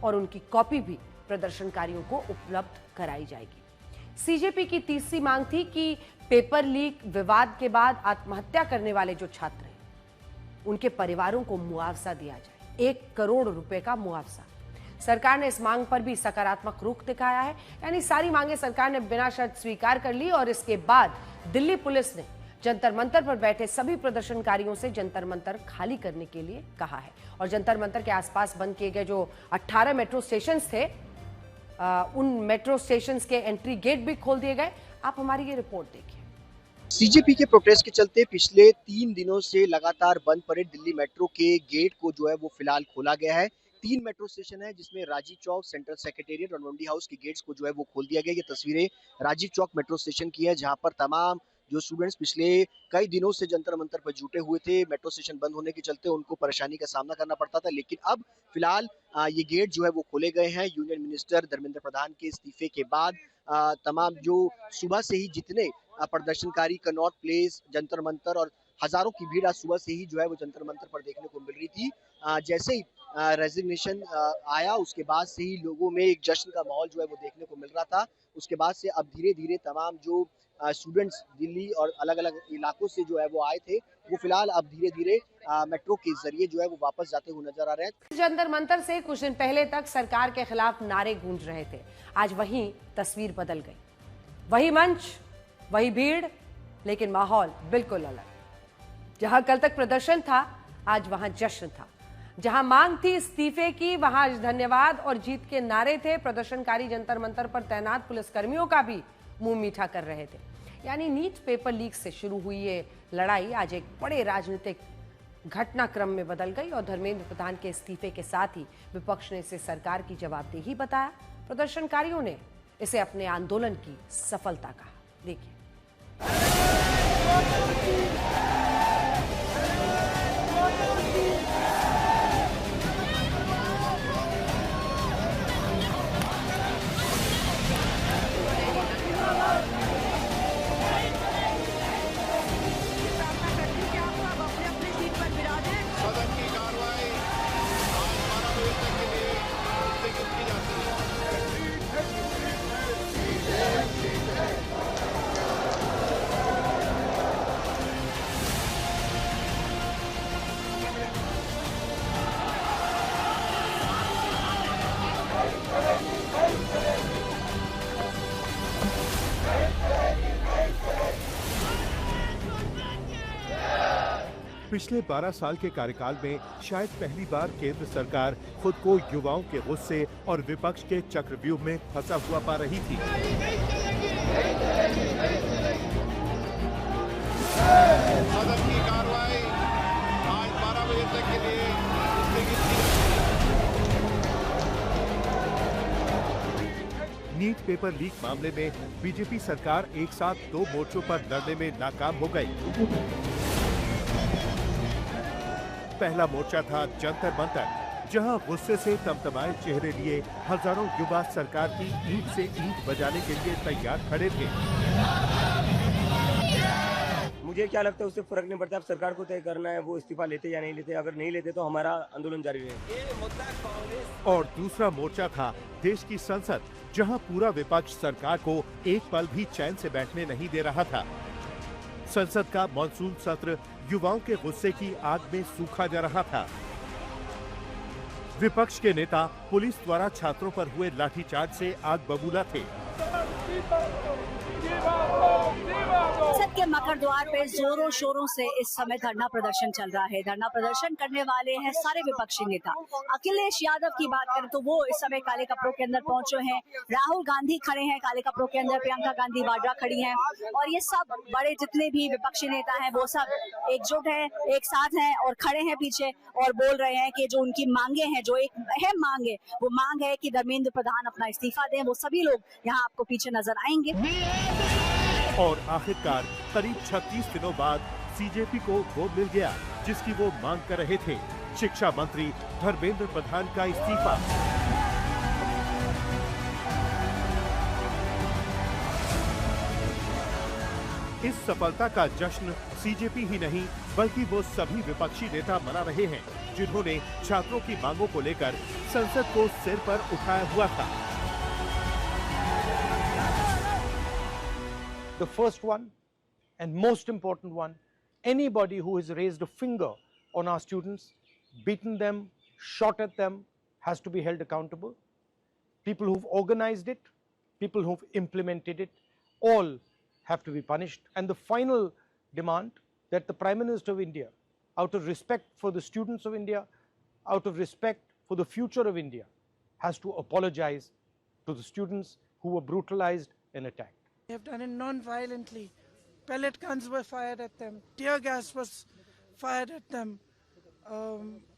और उनकी कॉपी भी प्रदर्शनकारियों को उपलब्ध कराई जाएगी। सीजेपी की तीसरी मांग थी कि पेपर लीक विवाद के बाद आत्महत्या करने वाले जो छात्र हैं उनके परिवारों को मुआवजा दिया जाए, 1 करोड़ रुपए का मुआवजा। सरकार ने इस मांग पर भी सकारात्मक रुख दिखाया है, यानी सारी मांगें सरकार ने बिना शर्त स्वीकार कर ली। और इसके बाद दिल्ली पुलिस ने जंतर मंतर पर बैठे सभी प्रदर्शनकारियों से जंतर मंतर खाली करने के लिए कहा है। और जंतर मंतर के आसपास बंद किए गए जो 18 मेट्रो स्टेशन थे, उन मेट्रो स्टेशन के एंट्री गेट भी खोल दिए गए। आप हमारी ये रिपोर्ट देखिए। सीजेपी के प्रोटेस्ट के चलते पिछले 3 दिनों से लगातार बंद पड़े दिल्ली मेट्रो के गेट को जो है वो फिलहाल खोला गया है। 3 मेट्रो स्टेशन है जिसमें राजीव चौक, सेंट्रल सेक्रेटेरिएट और मंडी हाउस के गेट्स को जो है वो खोल दिया गया। ये तस्वीरें राजीव चौक मेट्रो स्टेशन की है, जहां पर तमाम जो स्टूडेंट्स पिछले कई दिनों से जंतर मंतर पर जुटे हुए थे, मेट्रो स्टेशन बंद होने के चलते उनको परेशानी का सामना करना पड़ता था। लेकिन अब फिलहाल ये गेट जो है वो खोले गए हैं। यूनियन मिनिस्टर धर्मेंद्र प्रधान के इस्तीफे के बाद तमाम जो सुबह से ही जितने प्रदर्शनकारी कनॉट प्लेस, जंतर मंतर और हजारों की भीड़ आज सुबह से ही जो है वो जंतर मंतर पर देखने को मिल रही थी। जैसे ही रेजिग्नेशन आया उसके बाद से ही लोगों में एक जश्न का माहौल जो है वो देखने को मिल रहा था। उसके बाद से अब धीरे धीरे तमाम जो स्टूडेंट्स दिल्ली और अलग अलग इलाकों से जो है वो आए थे, वो फिलहाल अब धीरे धीरे मेट्रो के जरिए जो है वो वापस जाते हुए नजर आ रहे हैं। जंतर मंतर से कुछ दिन पहले तक सरकार के खिलाफ नारे गूंज रहे थे, आज वही तस्वीर बदल गई। वही मंच, वही भीड़, लेकिन माहौल बिल्कुल अलग। जहां कल तक प्रदर्शन था, आज वहां जश्न था। जहां मांग थी इस्तीफे की, वहां धन्यवाद और जीत के नारे थे। प्रदर्शनकारी जंतर मंतर पर तैनात पुलिसकर्मियों का भी मुंह मीठा कर रहे थे। यानी नीट पेपर लीक से शुरू हुई ये लड़ाई आज एक बड़े राजनीतिक घटनाक्रम में बदल गई और धर्मेंद्र प्रधान के इस्तीफे के साथ ही विपक्ष ने इसे सरकार की जवाबदेही बताया। प्रदर्शनकारियों ने इसे अपने आंदोलन की सफलता कहा। देखिए। पिछले 12 साल के कार्यकाल में शायद पहली बार केंद्र सरकार खुद को युवाओं के गुस्से और विपक्ष के चक्रव्यूह में फंसा हुआ पा रही थी। सदन की कार्रवाई आज 12 बजे तक के लिए नीट पेपर लीक मामले में बीजेपी सरकार एक साथ 2 मोर्चों पर लड़ने में नाकाम हो गई। पहला मोर्चा था जंतर मंतर, जहां गुस्से से तमतमाए चेहरे लिए हजारों युवा सरकार की ईंट से ईंट बजाने के लिए तैयार खड़े थे। मुझे क्या लगता है उससे फर्क नहीं पड़ता। अब सरकार को तय करना है वो इस्तीफा लेते या नहीं लेते। अगर नहीं लेते तो हमारा आंदोलन जारी रहेगा। और दूसरा मोर्चा था देश की संसद, जहां पूरा विपक्ष सरकार को एक पल भी चैन से बैठने नहीं दे रहा था। संसद का मॉनसून सत्र युवाओं के गुस्से की आग में सूखा जा रहा था। विपक्ष के नेता पुलिस द्वारा छात्रों पर हुए लाठीचार्ज से आग बबूला थे। संसद के मकर द्वार पे जोरों शोरों से इस समय धरना प्रदर्शन चल रहा है। धरना प्रदर्शन करने वाले हैं सारे विपक्षी नेता। अखिलेश यादव की बात करें तो वो इस समय काले कपड़ों के अंदर पहुंचे हैं। राहुल गांधी खड़े हैं काले कपड़ों के अंदर, प्रियंका गांधी वाड्रा खड़ी हैं और ये सब बड़े जितने भी विपक्षी नेता हैं वो सब एकजुट है, एक साथ हैं और खड़े हैं पीछे और बोल रहे हैं कि जो उनकी मांगे हैं, जो एक अहम मांग है, वो मांग है कि धर्मेंद्र प्रधान अपना इस्तीफा दें। वो सभी लोग यहाँ आपको पीछे नजर आएंगे। और आखिरकार करीब 36 दिनों बाद सीजेपी को वो मिल गया जिसकी वो मांग कर रहे थे, शिक्षा मंत्री धर्मेंद्र प्रधान का इस्तीफा। इस सफलता का जश्न सीजेपी ही नहीं बल्कि वो सभी विपक्षी नेता मना रहे हैं जिन्होंने छात्रों की मांगों को लेकर संसद को सिर पर उठाया हुआ था। The first one and most important one, anybody who has raised a finger on our students, beaten them, shot at them, has to be held accountable. People who've organized it, people who've implemented it, all have to be punished. And the final demand that the Prime Minister of India, out of respect for the students of India, out of respect for the future of India, has to apologize to the students who were brutalized and attacked. They have done it non-violently. Pellet guns were fired at them. Tear gas was fired at them.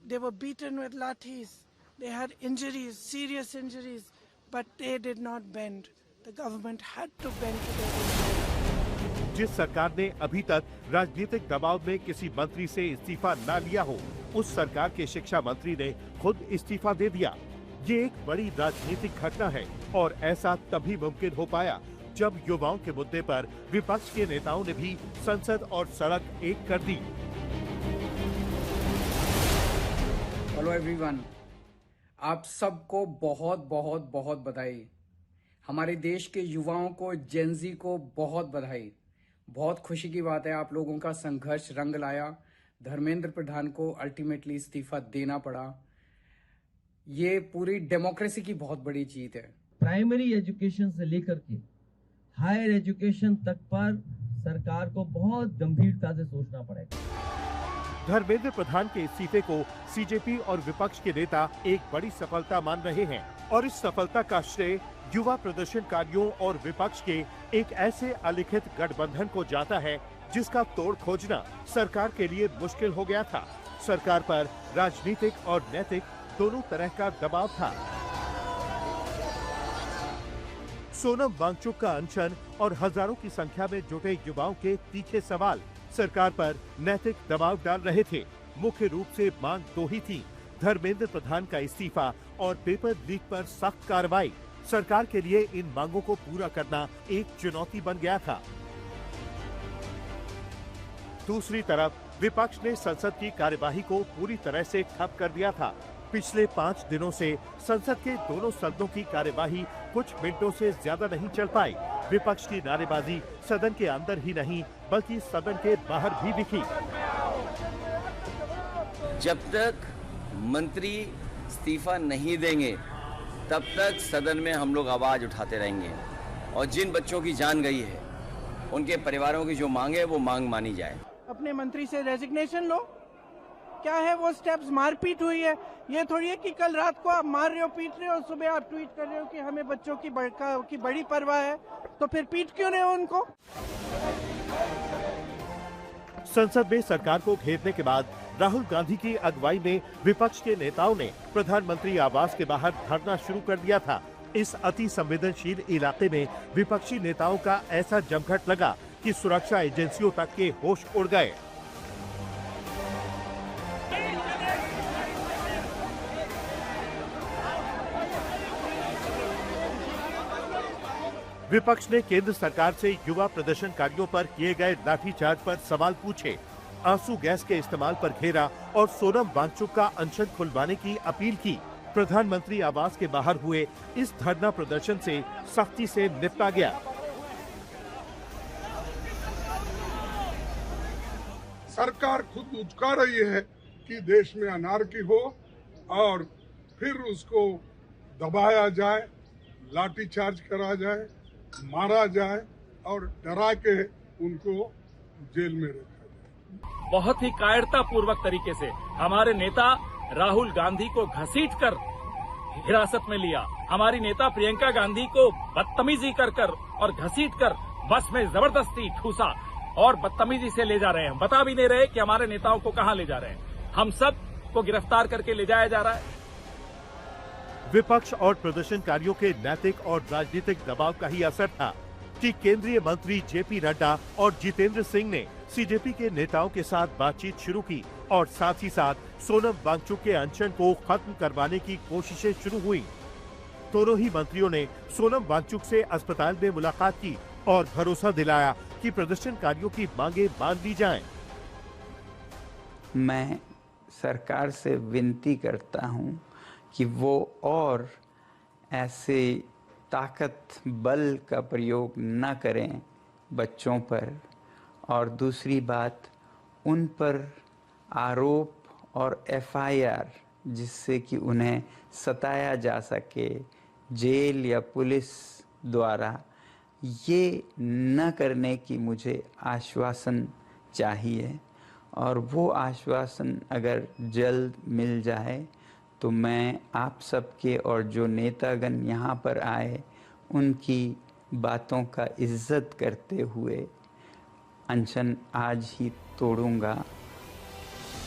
They were beaten with lathis. They had injuries, serious injuries, but they did not bend. The government had to bend to their will. जिस सरकार ने अभी तक राजनीतिक दबाव में किसी मंत्री से इस्तीफा न लिया हो, उस सरकार के शिक्षा मंत्री ने खुद इस्तीफा दे दिया। ये एक बड़ी राजनीतिक घटना है और ऐसा तभी मुमकिन हो पाया जब युवाओं के मुद्दे पर विपक्ष के नेताओं ने भी संसद और सड़क एक कर दी। Hello everyone. आप सबको बहुत बहुत बहुत बधाई। हमारे देश के युवाओं को, जेनजी को बहुत बधाई। बहुत खुशी की बात है, आप लोगों का संघर्ष रंग लाया। धर्मेंद्र प्रधान को अल्टीमेटली इस्तीफा देना पड़ा। ये पूरी डेमोक्रेसी की बहुत बड़ी जीत है। प्राइमरी एजुकेशन से लेकर के हायर एजुकेशन तक पर सरकार को बहुत गंभीरता से सोचना पड़ेगा। धर्मेंद्र प्रधान के इस्तीफे को सीजेपी और विपक्ष के नेता एक बड़ी सफलता मान रहे हैं और इस सफलता का श्रेय युवा प्रदर्शनकारियों और विपक्ष के एक ऐसे अलिखित गठबंधन को जाता है जिसका तोड़ खोजना सरकार के लिए मुश्किल हो गया था। सरकार पर राजनीतिक और नैतिक दोनों तरह का दबाव था। सोनम वांगचुक का अनशन और हजारों की संख्या में जुटे युवाओं के तीखे सवाल सरकार पर नैतिक दबाव डाल रहे थे। मुख्य रूप से मांग दो ही थी, धर्मेंद्र प्रधान का इस्तीफा और पेपर लीक पर सख्त कार्रवाई। सरकार के लिए इन मांगों को पूरा करना एक चुनौती बन गया था। दूसरी तरफ विपक्ष ने संसद की कार्यवाही को पूरी तरह से ठप कर दिया था। पिछले 5 दिनों से संसद के दोनों सदनों की कार्यवाही कुछ मिनटों से ज्यादा नहीं चल पाई। विपक्ष की नारेबाजी सदन के अंदर ही नहीं बल्कि सदन के बाहर भी दिखी। जब तक मंत्री इस्तीफा नहीं देंगे तब तक सदन में हम लोग आवाज उठाते रहेंगे और जिन बच्चों की जान गई है उनके परिवारों की जो मांग है वो मांग मानी जाए। अपने मंत्री से रेजिग्नेशन लो। क्या है वो स्टेप्स? मारपीट हुई है। ये थोड़ी है कि कल रात को आप मार रहे हो, पीट रहे हो, सुबह आप ट्वीट कर रहे हो कि हमें बच्चों की बड़ी परवाह है, तो फिर पीट क्यों रहे हो उनको? संसद में सरकार को घेरने के बाद राहुल गांधी की अगुवाई में विपक्ष के नेताओं ने प्रधानमंत्री आवास के बाहर धरना शुरू कर दिया था। इस अति संवेदनशील इलाके में विपक्षी नेताओं का ऐसा जमघट लगा कि सुरक्षा एजेंसियों तक के होश उड़ गए। विपक्ष ने केंद्र सरकार से युवा प्रदर्शनकारियों पर किए गए लाठीचार्ज पर सवाल पूछे, आंसू गैस के इस्तेमाल पर घेरा और सोनम वांगचुक का अनशन खुलवाने की अपील की। प्रधानमंत्री आवास के बाहर हुए इस धरना प्रदर्शन से सख्ती से निपटा गया। सरकार खुद उचका रही है कि देश में अनारकी हो और फिर उसको दबाया जाए, लाठीचार्ज करा जाए, मारा जाए और डरा के उनको जेल में रखा जाए। बहुत ही कायरतापूर्वक तरीके से हमारे नेता राहुल गांधी को घसीटकर हिरासत में लिया। हमारी नेता प्रियंका गांधी को बदतमीजी कर और घसीटकर बस में जबरदस्ती ठूसा और बदतमीजी से ले जा रहे हैं। बता भी नहीं रहे कि हमारे नेताओं को कहां ले जा रहे हैं। हम सब को गिरफ्तार करके ले जाया जा रहा है। विपक्ष और प्रदर्शनकारियों के नैतिक और राजनीतिक दबाव का ही असर था कि केंद्रीय मंत्री जेपी नड्डा और जितेंद्र सिंह ने सीजेपी के नेताओं के साथ बातचीत शुरू की और साथ ही साथ सोनम वांगचुक के अनशन को खत्म करवाने की कोशिशें शुरू हुई। दोनों ही मंत्रियों ने सोनम वांगचुक से अस्पताल में मुलाकात की और भरोसा दिलाया कि प्रदर्शनकारियों की मांगे मान ली जाएं। मैं सरकार से विनती करता हूं कि वो और ऐसे ताकत बल का प्रयोग न करें बच्चों पर, और दूसरी बात उन पर आरोप और एफआईआर जिससे कि उन्हें सताया जा सके जेल या पुलिस द्वारा, ये न करने की मुझे आश्वासन चाहिए। और वो आश्वासन अगर जल्द मिल जाए तो मैं आप सबके और जो नेतागण यहाँ पर आए उनकी बातों का इज्जत करते हुए अनशन आज ही तोड़ूंगा।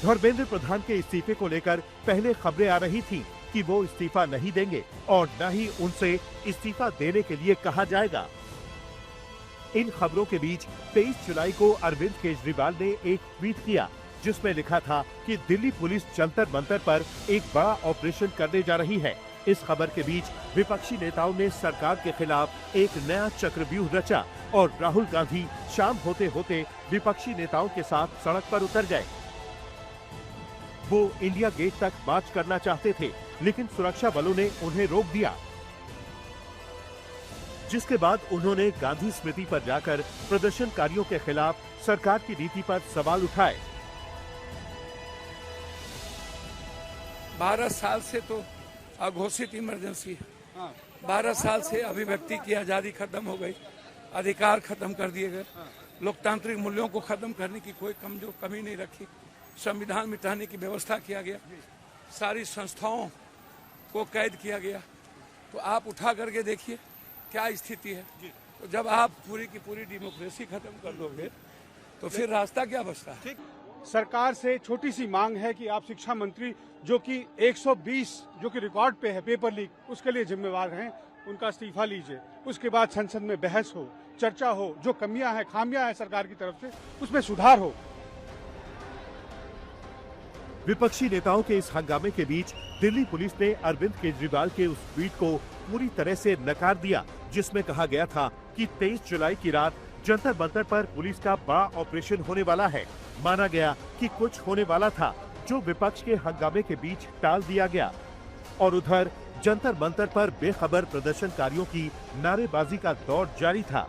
धर्मेंद्र प्रधान के इस्तीफे को लेकर पहले खबरें आ रही थी कि वो इस्तीफा नहीं देंगे और न ही उनसे इस्तीफा देने के लिए कहा जाएगा। इन खबरों के बीच 23 जुलाई को अरविंद केजरीवाल ने एक ट्वीट किया जिसमें लिखा था कि दिल्ली पुलिस जंतर मंतर पर एक बड़ा ऑपरेशन करने जा रही है। इस खबर के बीच विपक्षी नेताओं ने सरकार के खिलाफ एक नया चक्रव्यूह रचा और राहुल गांधी शाम होते होते विपक्षी नेताओं के साथ सड़क पर उतर गए। वो इंडिया गेट तक मार्च करना चाहते थे, लेकिन सुरक्षा बलों ने उन्हें रोक दिया, जिसके बाद उन्होंने गांधी स्मृति पर जाकर प्रदर्शनकारियों के खिलाफ सरकार की नीति पर सवाल उठाए। 12 साल से तो अघोषित इमरजेंसी है। 12 साल से अभिव्यक्ति की आजादी खत्म हो गई, अधिकार खत्म कर दिए गए, लोकतांत्रिक मूल्यों को खत्म करने की कोई कमी नहीं रखी, संविधान मिटाने की व्यवस्था किया गया, सारी संस्थाओं को कैद किया गया। तो आप उठा करके देखिए क्या स्थिति है। तो जब आप पूरी की पूरी डेमोक्रेसी खत्म कर दोगे तो फिर रास्ता क्या बचता है। सरकार से छोटी सी मांग है कि आप शिक्षा मंत्री जो कि 120 जो कि रिकॉर्ड पे है पेपर लीक, उसके लिए जिम्मेवार हैं, उनका इस्तीफा लीजिए। उसके बाद संसद में बहस हो, चर्चा हो, जो कमियां हैं, खामियां हैं सरकार की तरफ से, उसमें सुधार हो। विपक्षी नेताओं के इस हंगामे के बीच दिल्ली पुलिस ने अरविंद केजरीवाल के उस ट्वीट को पूरी तरह से नकार दिया, जिसमें कहा गया था कि 23 जुलाई की रात जंतर मंतर पर पुलिस का बड़ा ऑपरेशन होने वाला है। माना गया कि कुछ होने वाला था जो विपक्ष के हंगामे के बीच टाल दिया गया। और उधर जंतर मंतर पर बेखबर प्रदर्शनकारियों की नारेबाजी का दौर जारी था।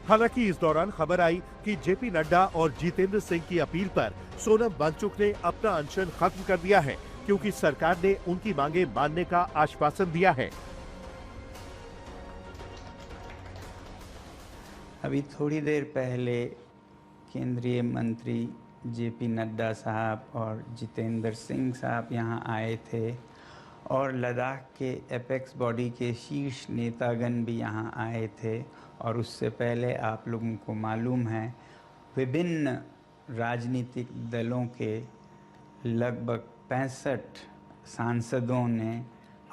हालांकि इस दौरान खबर आई कि जेपी नड्डा और जितेंद्र सिंह की अपील पर सोनम वांगचुक ने अपना अनशन खत्म कर दिया है, क्योंकि सरकार ने उनकी मांगे मानने का आश्वासन दिया है। अभी थोड़ी देर पहले केंद्रीय मंत्री जेपी नड्डा साहब और जितेंद्र सिंह साहब यहां आए थे और लद्दाख के एपेक्स बॉडी के शीर्ष नेतागण भी यहां आए थे। और उससे पहले आप लोगों को मालूम है विभिन्न राजनीतिक दलों के लगभग 65 सांसदों ने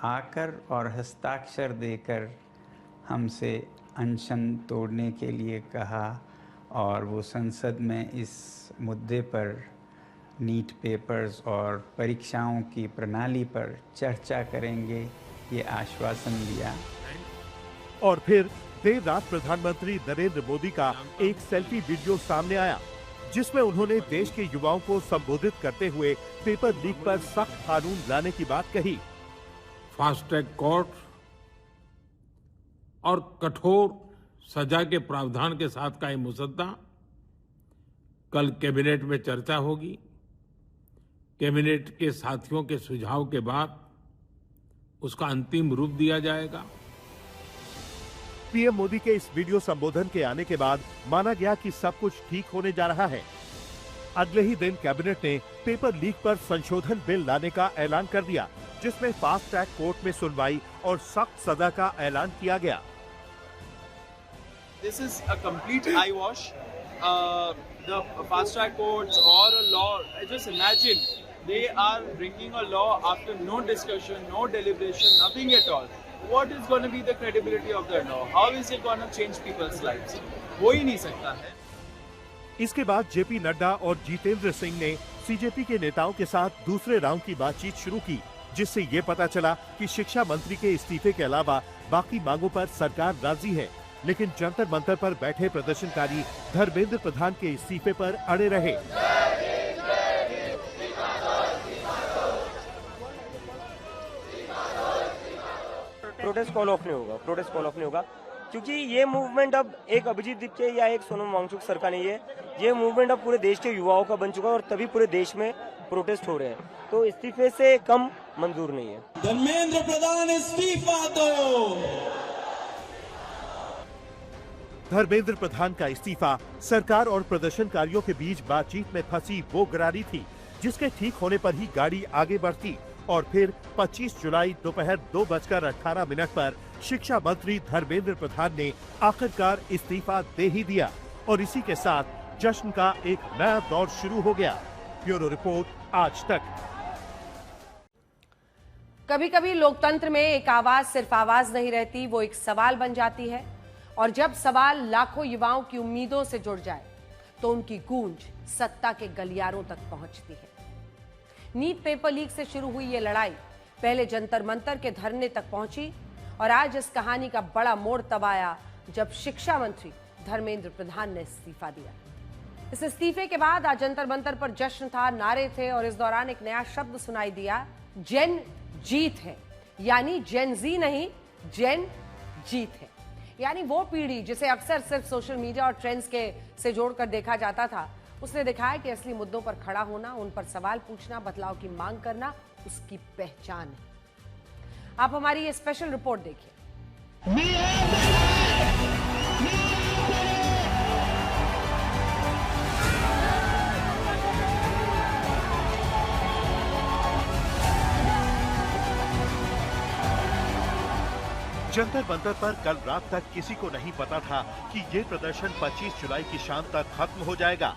आकर और हस्ताक्षर देकर हमसे अनशन तोड़ने के लिए कहा और वो संसद में इस मुद्दे पर नीट पेपर्स और परीक्षाओं की प्रणाली पर चर्चा करेंगे, ये आश्वासन दिया। और फिर देर रात प्रधानमंत्री नरेंद्र मोदी का एक सेल्फी वीडियो सामने आया, जिसमें उन्होंने देश के युवाओं को संबोधित करते हुए पेपर लीक पर सख्त कानून लाने की बात कही। फास्ट ट्रैक कोर्ट और कठोर सजा के प्रावधान के साथ का ये मुसद्दा कल कैबिनेट में चर्चा होगी। कैबिनेट के साथियों के सुझाव के बाद उसका अंतिम रूप दिया जाएगा। पीएम मोदी के इस वीडियो संबोधन के आने के बाद माना गया कि सब कुछ ठीक होने जा रहा है। अगले ही दिन कैबिनेट ने पेपर लीक पर संशोधन बिल लाने का ऐलान कर दिया, जिसमें फास्ट ट्रैक कोर्ट में सुनवाई और सख्त सजा का ऐलान किया गया। This is a complete eyewash. The fast track courts or a law, just imagine they are bringing a law after no discussion, no deliberation, nothing at all. What is going to be the credibility of the law? How is it going to change people's lives? हो ही नहीं सकता है। इसके बाद JP Nadda और जितेंद्र सिंह ने CJP के नेताओं के साथ दूसरे राउंड की बातचीत शुरू की, जिससे ये पता चला कि शिक्षा मंत्री के इस्तीफे के अलावा बाकी मांगों पर सरकार राजी है। लेकिन जंतर मंतर पर बैठे प्रदर्शनकारी धर्मेंद्र प्रधान के इस्तीफे पर अड़े रहे। प्रोटेस्ट कॉल ऑफ नहीं होगा, क्योंकि ये मूवमेंट अब एक अभिजीत दीपचे या एक सोनम वांगचुक सर का नहीं है, ये मूवमेंट अब पूरे देश के युवाओं का बन चुका है और तभी पूरे देश में प्रोटेस्ट हो रहे हैं। तो इस्तीफे से कम मंजूर नहीं है। धर्मेंद्र प्रधान इस्तीफा दो। धर्मेंद्र प्रधान का इस्तीफा सरकार और प्रदर्शनकारियों के बीच बातचीत में फंसी वो गरारी थी, जिसके ठीक होने पर ही गाड़ी आगे बढ़ती और फिर 25 जुलाई दोपहर 2:18 पर शिक्षा मंत्री धर्मेंद्र प्रधान ने आखिरकार इस्तीफा दे ही दिया और इसी के साथ जश्न का एक नया दौर शुरू हो गया। ब्यूरो रिपोर्ट, आज तक। कभी कभी लोकतंत्र में एक आवाज सिर्फ आवाज नहीं रहती, वो एक सवाल बन जाती है। और जब सवाल लाखों युवाओं की उम्मीदों से जुड़ जाए तो उनकी गूंज सत्ता के गलियारों तक पहुंचती है। नीट पेपर लीक से शुरू हुई ये लड़ाई पहले जंतर मंतर के धरने तक पहुंची और आज इस कहानी का बड़ा मोड़ तब आया जब शिक्षा मंत्री धर्मेंद्र प्रधान ने इस्तीफा दिया। इस इस्तीफे के बाद आज जंतर मंतर पर जश्न था, नारे थे और इस दौरान एक नया शब्द सुनाई दिया, जेन जीत है। यानी जेन जी नहीं, जेन जीत है। यानी वो पीढ़ी जिसे अक्सर सिर्फ सोशल मीडिया और ट्रेंड्स के से जोड़कर देखा जाता था, उसने दिखाया कि असली मुद्दों पर खड़ा होना, उन पर सवाल पूछना, बदलाव की मांग करना उसकी पहचान है। आप हमारी ये स्पेशल रिपोर्ट देखिए। जंतर मंतर पर कल रात तक किसी को नहीं पता था कि ये प्रदर्शन 25 जुलाई की शाम तक खत्म हो जाएगा।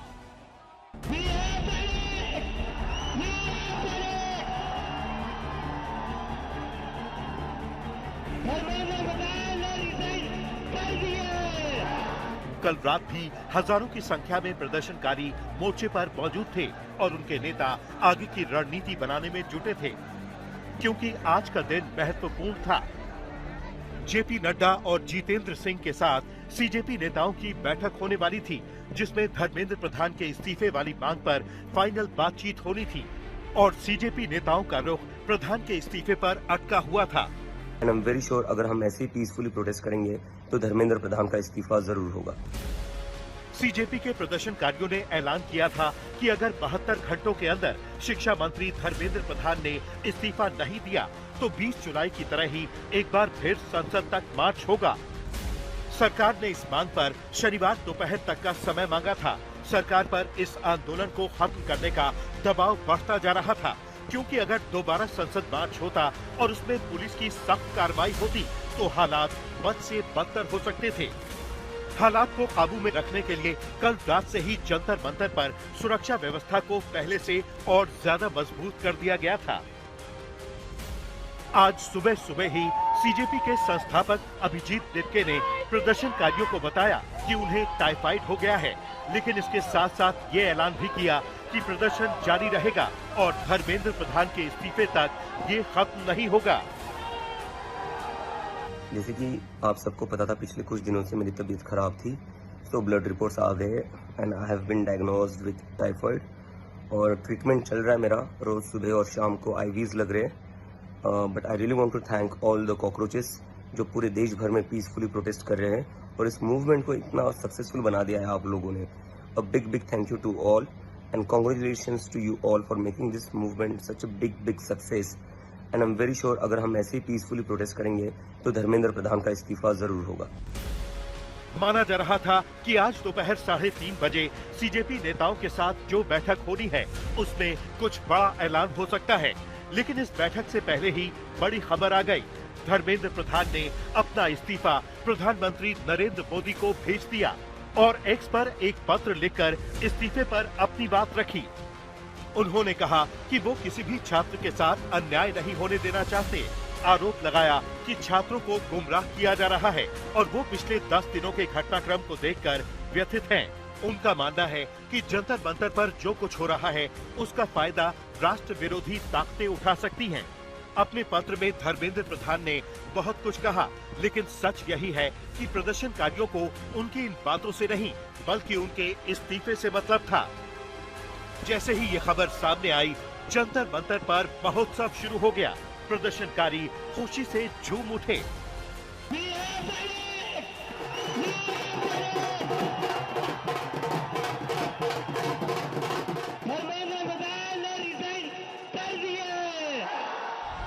कल रात भी हजारों की संख्या में प्रदर्शनकारी मोर्चे पर मौजूद थे और उनके नेता आगे की रणनीति बनाने में जुटे थे, क्योंकि आज का दिन महत्वपूर्ण था। जेपी नड्डा और जितेंद्र सिंह के साथ सीजेपी नेताओं की बैठक होने वाली थी, जिसमें धर्मेंद्र प्रधान के इस्तीफे वाली मांग पर फाइनल बातचीत होनी थी और सीजेपी नेताओं का रुख प्रधान के इस्तीफे पर अटका हुआ था। And I am very sure अगर हम ऐसे ही पीसफुली प्रोटेस्ट करेंगे तो धर्मेंद्र प्रधान का इस्तीफा जरूर होगा। सीजेपी के प्रदर्शनकारियों ने ऐलान किया था कि अगर 72 घंटों के अंदर शिक्षा मंत्री धर्मेंद्र प्रधान ने इस्तीफा नहीं दिया तो 20 जुलाई की तरह ही एक बार फिर संसद तक मार्च होगा। सरकार ने इस मांग पर शनिवार दोपहर तक का समय मांगा था। सरकार पर इस आंदोलन को खत्म करने का दबाव बढ़ता जा रहा था, क्योंकि अगर दोबारा संसद मार्च होता और उसमें पुलिस की सख्त कार्रवाई होती तो हालात बद से बदतर हो सकते थे। हालात को काबू में रखने के लिए कल रात से ही जंतर मंतर पर सुरक्षा व्यवस्था को पहले से और ज्यादा मजबूत कर दिया गया था। आज सुबह सुबह ही सीजेपी के संस्थापक अभिजीत लिटके ने प्रदर्शनकारियों को बताया कि उन्हें टाइफाइड हो गया है, लेकिन इसके साथ साथ ये ऐलान भी किया कि प्रदर्शन जारी रहेगा और धर्मेंद्र प्रधान के इस्तीफे तक ये खत्म नहीं होगा। जैसे कि आप सबको पता था, पिछले कुछ दिनों से मेरी तबीयत खराब थी, तो ब्लड रिपोर्ट्स आ गए and I have been diagnosed with typhoid और ट्रीटमेंट चल रहा है मेरा। रोज सुबह और शाम को आईवीज लग रहे हैं। But I really want to thank all the cockroaches जो पूरे देश भर में पीसफुली प्रोटेस्ट कर रहे हैं और इस मूवमेंट को इतना सक्सेसफुल बना दिया है आप लोगों ने। A big thank you to all and congratulations to you all for making this movement such a big success. And I am very sure अगर हम ऐसे ही पीसफुली प्रोटेस्ट करेंगे तो धर्मेंद्र प्रधान का इस्तीफा जरूर होगा। माना जा रहा था कि आज दोपहर 3:30 बजे सीजेपी नेताओं के साथ जो बैठक होनी है उसमें कुछ बड़ा ऐलान हो सकता है, लेकिन इस बैठक से पहले ही बड़ी खबर आ गई। धर्मेंद्र प्रधान ने अपना इस्तीफा प्रधानमंत्री नरेंद्र मोदी को भेज दिया और एक्स पर एक पत्र लिखकर इस्तीफे पर अपनी बात रखी। उन्होंने कहा कि वो किसी भी छात्र के साथ अन्याय नहीं होने देना चाहते। आरोप लगाया कि छात्रों को गुमराह किया जा रहा है और वो पिछले 10 दिनों के घटनाक्रम को देखकर व्यथित हैं। उनका मानना है कि जंतर मंतर पर जो कुछ हो रहा है उसका फायदा राष्ट्र विरोधी ताकतें उठा सकती हैं। अपने पत्र में धर्मेंद्र प्रधान ने बहुत कुछ कहा, लेकिन सच यही है कि प्रदर्शनकारियों को उनकी इन बातों से नहीं बल्कि उनके इस्तीफे से मतलब था। जैसे ही ये खबर सामने आई, जंतर मंतर पर महोत्सव शुरू हो गया। प्रदर्शनकारी खुशी से झूम उठे।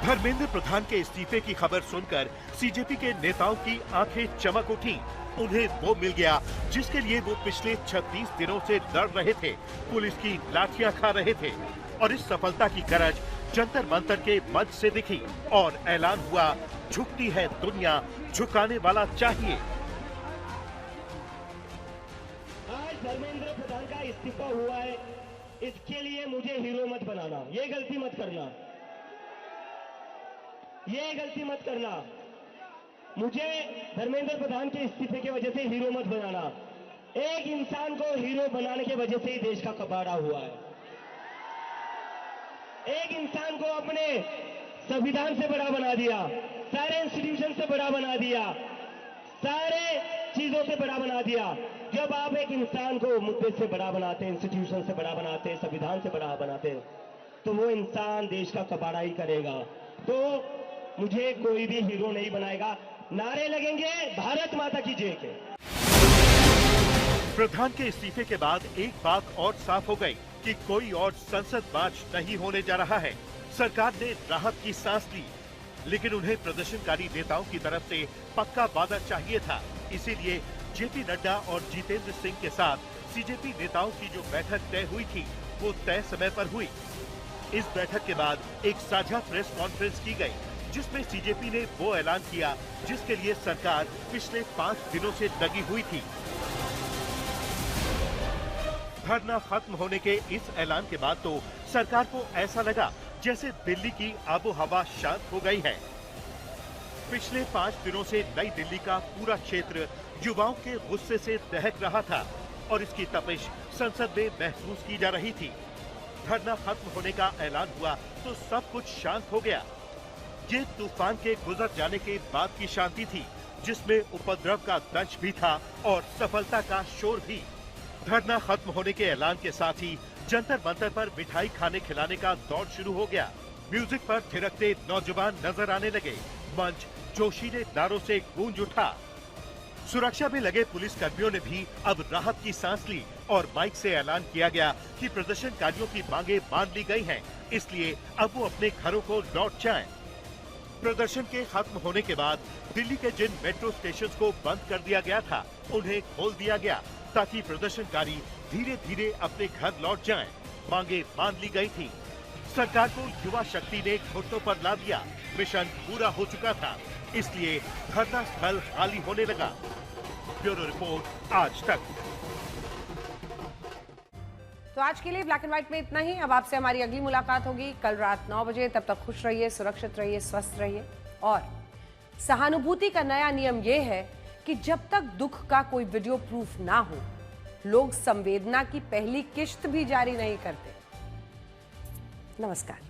धर्मेंद्र प्रधान के इस्तीफे की खबर सुनकर सीजेपी के नेताओं की आंखें चमक उठी। उन्हें वो मिल गया जिसके लिए वो पिछले 36 दिनों से लड़ रहे थे, पुलिस की लाठियां खा रहे थे। और इस सफलता की गरज जंतर मंतर के मंच से दिखी और ऐलान हुआ, झुकती है दुनिया, झुकाने वाला चाहिए। आज धर्मेंद्र प्रधान का इस्तीफा हुआ है, इसके लिए मुझे हीरो मत बनाना, ये गलती मत करना, ये गलती मत करना। मुझे धर्मेंद्र प्रधान के इस्तीफे की वजह से हीरो मत बनाना। एक इंसान को हीरो बनाने की वजह से ही देश का कबाड़ा हुआ है। एक इंसान को अपने संविधान से बड़ा बना दिया, सारे इंस्टीट्यूशन से बड़ा बना दिया, सारे चीजों से बड़ा बना दिया। जब आप एक इंसान को मुद्दे से बड़ा बनाते हैं, इंस्टीट्यूशन से बड़ा बनाते हैं, संविधान से बड़ा बनाते हैं, तो वो इंसान देश का कबाड़ा ही करेगा। तो मुझे कोई भी हीरो नहीं बनाएगा। नारे लगेंगे भारत माता की जय के। प्रधान के इस्तीफे के बाद एक बात और साफ हो गई कि कोई और संसद मार्च नहीं होने जा रहा है। सरकार ने राहत की सांस ली, लेकिन उन्हें प्रदर्शनकारी नेताओं की तरफ से पक्का वादा चाहिए था। इसीलिए जेपी नड्डा और जितेंद्र सिंह के साथ सीजेपी नेताओं की जो बैठक तय हुई थी, वो तय समय पर हुई। इस बैठक के बाद एक साझा प्रेस कॉन्फ्रेंस की गई, जिसमें सीजेपी ने वो ऐलान किया जिसके लिए सरकार पिछले 5 दिनों से लगी हुई थी। धरना खत्म होने के इस ऐलान के बाद तो सरकार को ऐसा लगा जैसे दिल्ली की आबोहवा शांत हो गई है। पिछले 5 दिनों से नई दिल्ली का पूरा क्षेत्र युवाओं के गुस्से से दहक रहा था और इसकी तपिश संसद में महसूस की जा रही थी। धरना खत्म होने का ऐलान हुआ तो सब कुछ शांत हो गया। ये तूफान के गुजर जाने के बाद की शांति थी, जिसमें उपद्रव का दंश भी था और सफलता का शोर भी। धरना खत्म होने के ऐलान के साथ ही जंतर मंतर पर मिठाई खाने खिलाने का दौर शुरू हो गया। म्यूजिक पर थिरकते नौजवान नजर आने लगे। मंच जोशीले नारों से गूंज उठा। सुरक्षा में लगे पुलिस कर्मियों ने भी अब राहत की सांस ली और माइक से ऐलान किया गया कि प्रदर्शनकारियों की मांगे मान ली गई हैं, इसलिए अब वो अपने घरों को लौट जाएं। प्रदर्शन के खत्म होने के बाद दिल्ली के जिन मेट्रो स्टेशंस को बंद कर दिया गया था, उन्हें खोल दिया गया ताकि प्रदर्शनकारी धीरे धीरे अपने घर लौट जाएं। मांगे मान ली गई थी। सरकार को युवा शक्ति ने घुटनों पर ला दिया। मिशन पूरा हो चुका था, इसलिए धरना स्थल खाली होने लगा। ब्यूरो रिपोर्ट, आज तक। तो आज के लिए ब्लैक एंड व्हाइट में इतना ही। अब आपसे हमारी अगली मुलाकात होगी कल रात 9 बजे। तब तक खुश रहिए, सुरक्षित रहिए, स्वस्थ रहिए। और सहानुभूति का नया नियम यह है कि जब तक दुख का कोई वीडियो प्रूफ ना हो, लोग संवेदना की पहली किश्त भी जारी नहीं करते। नमस्कार।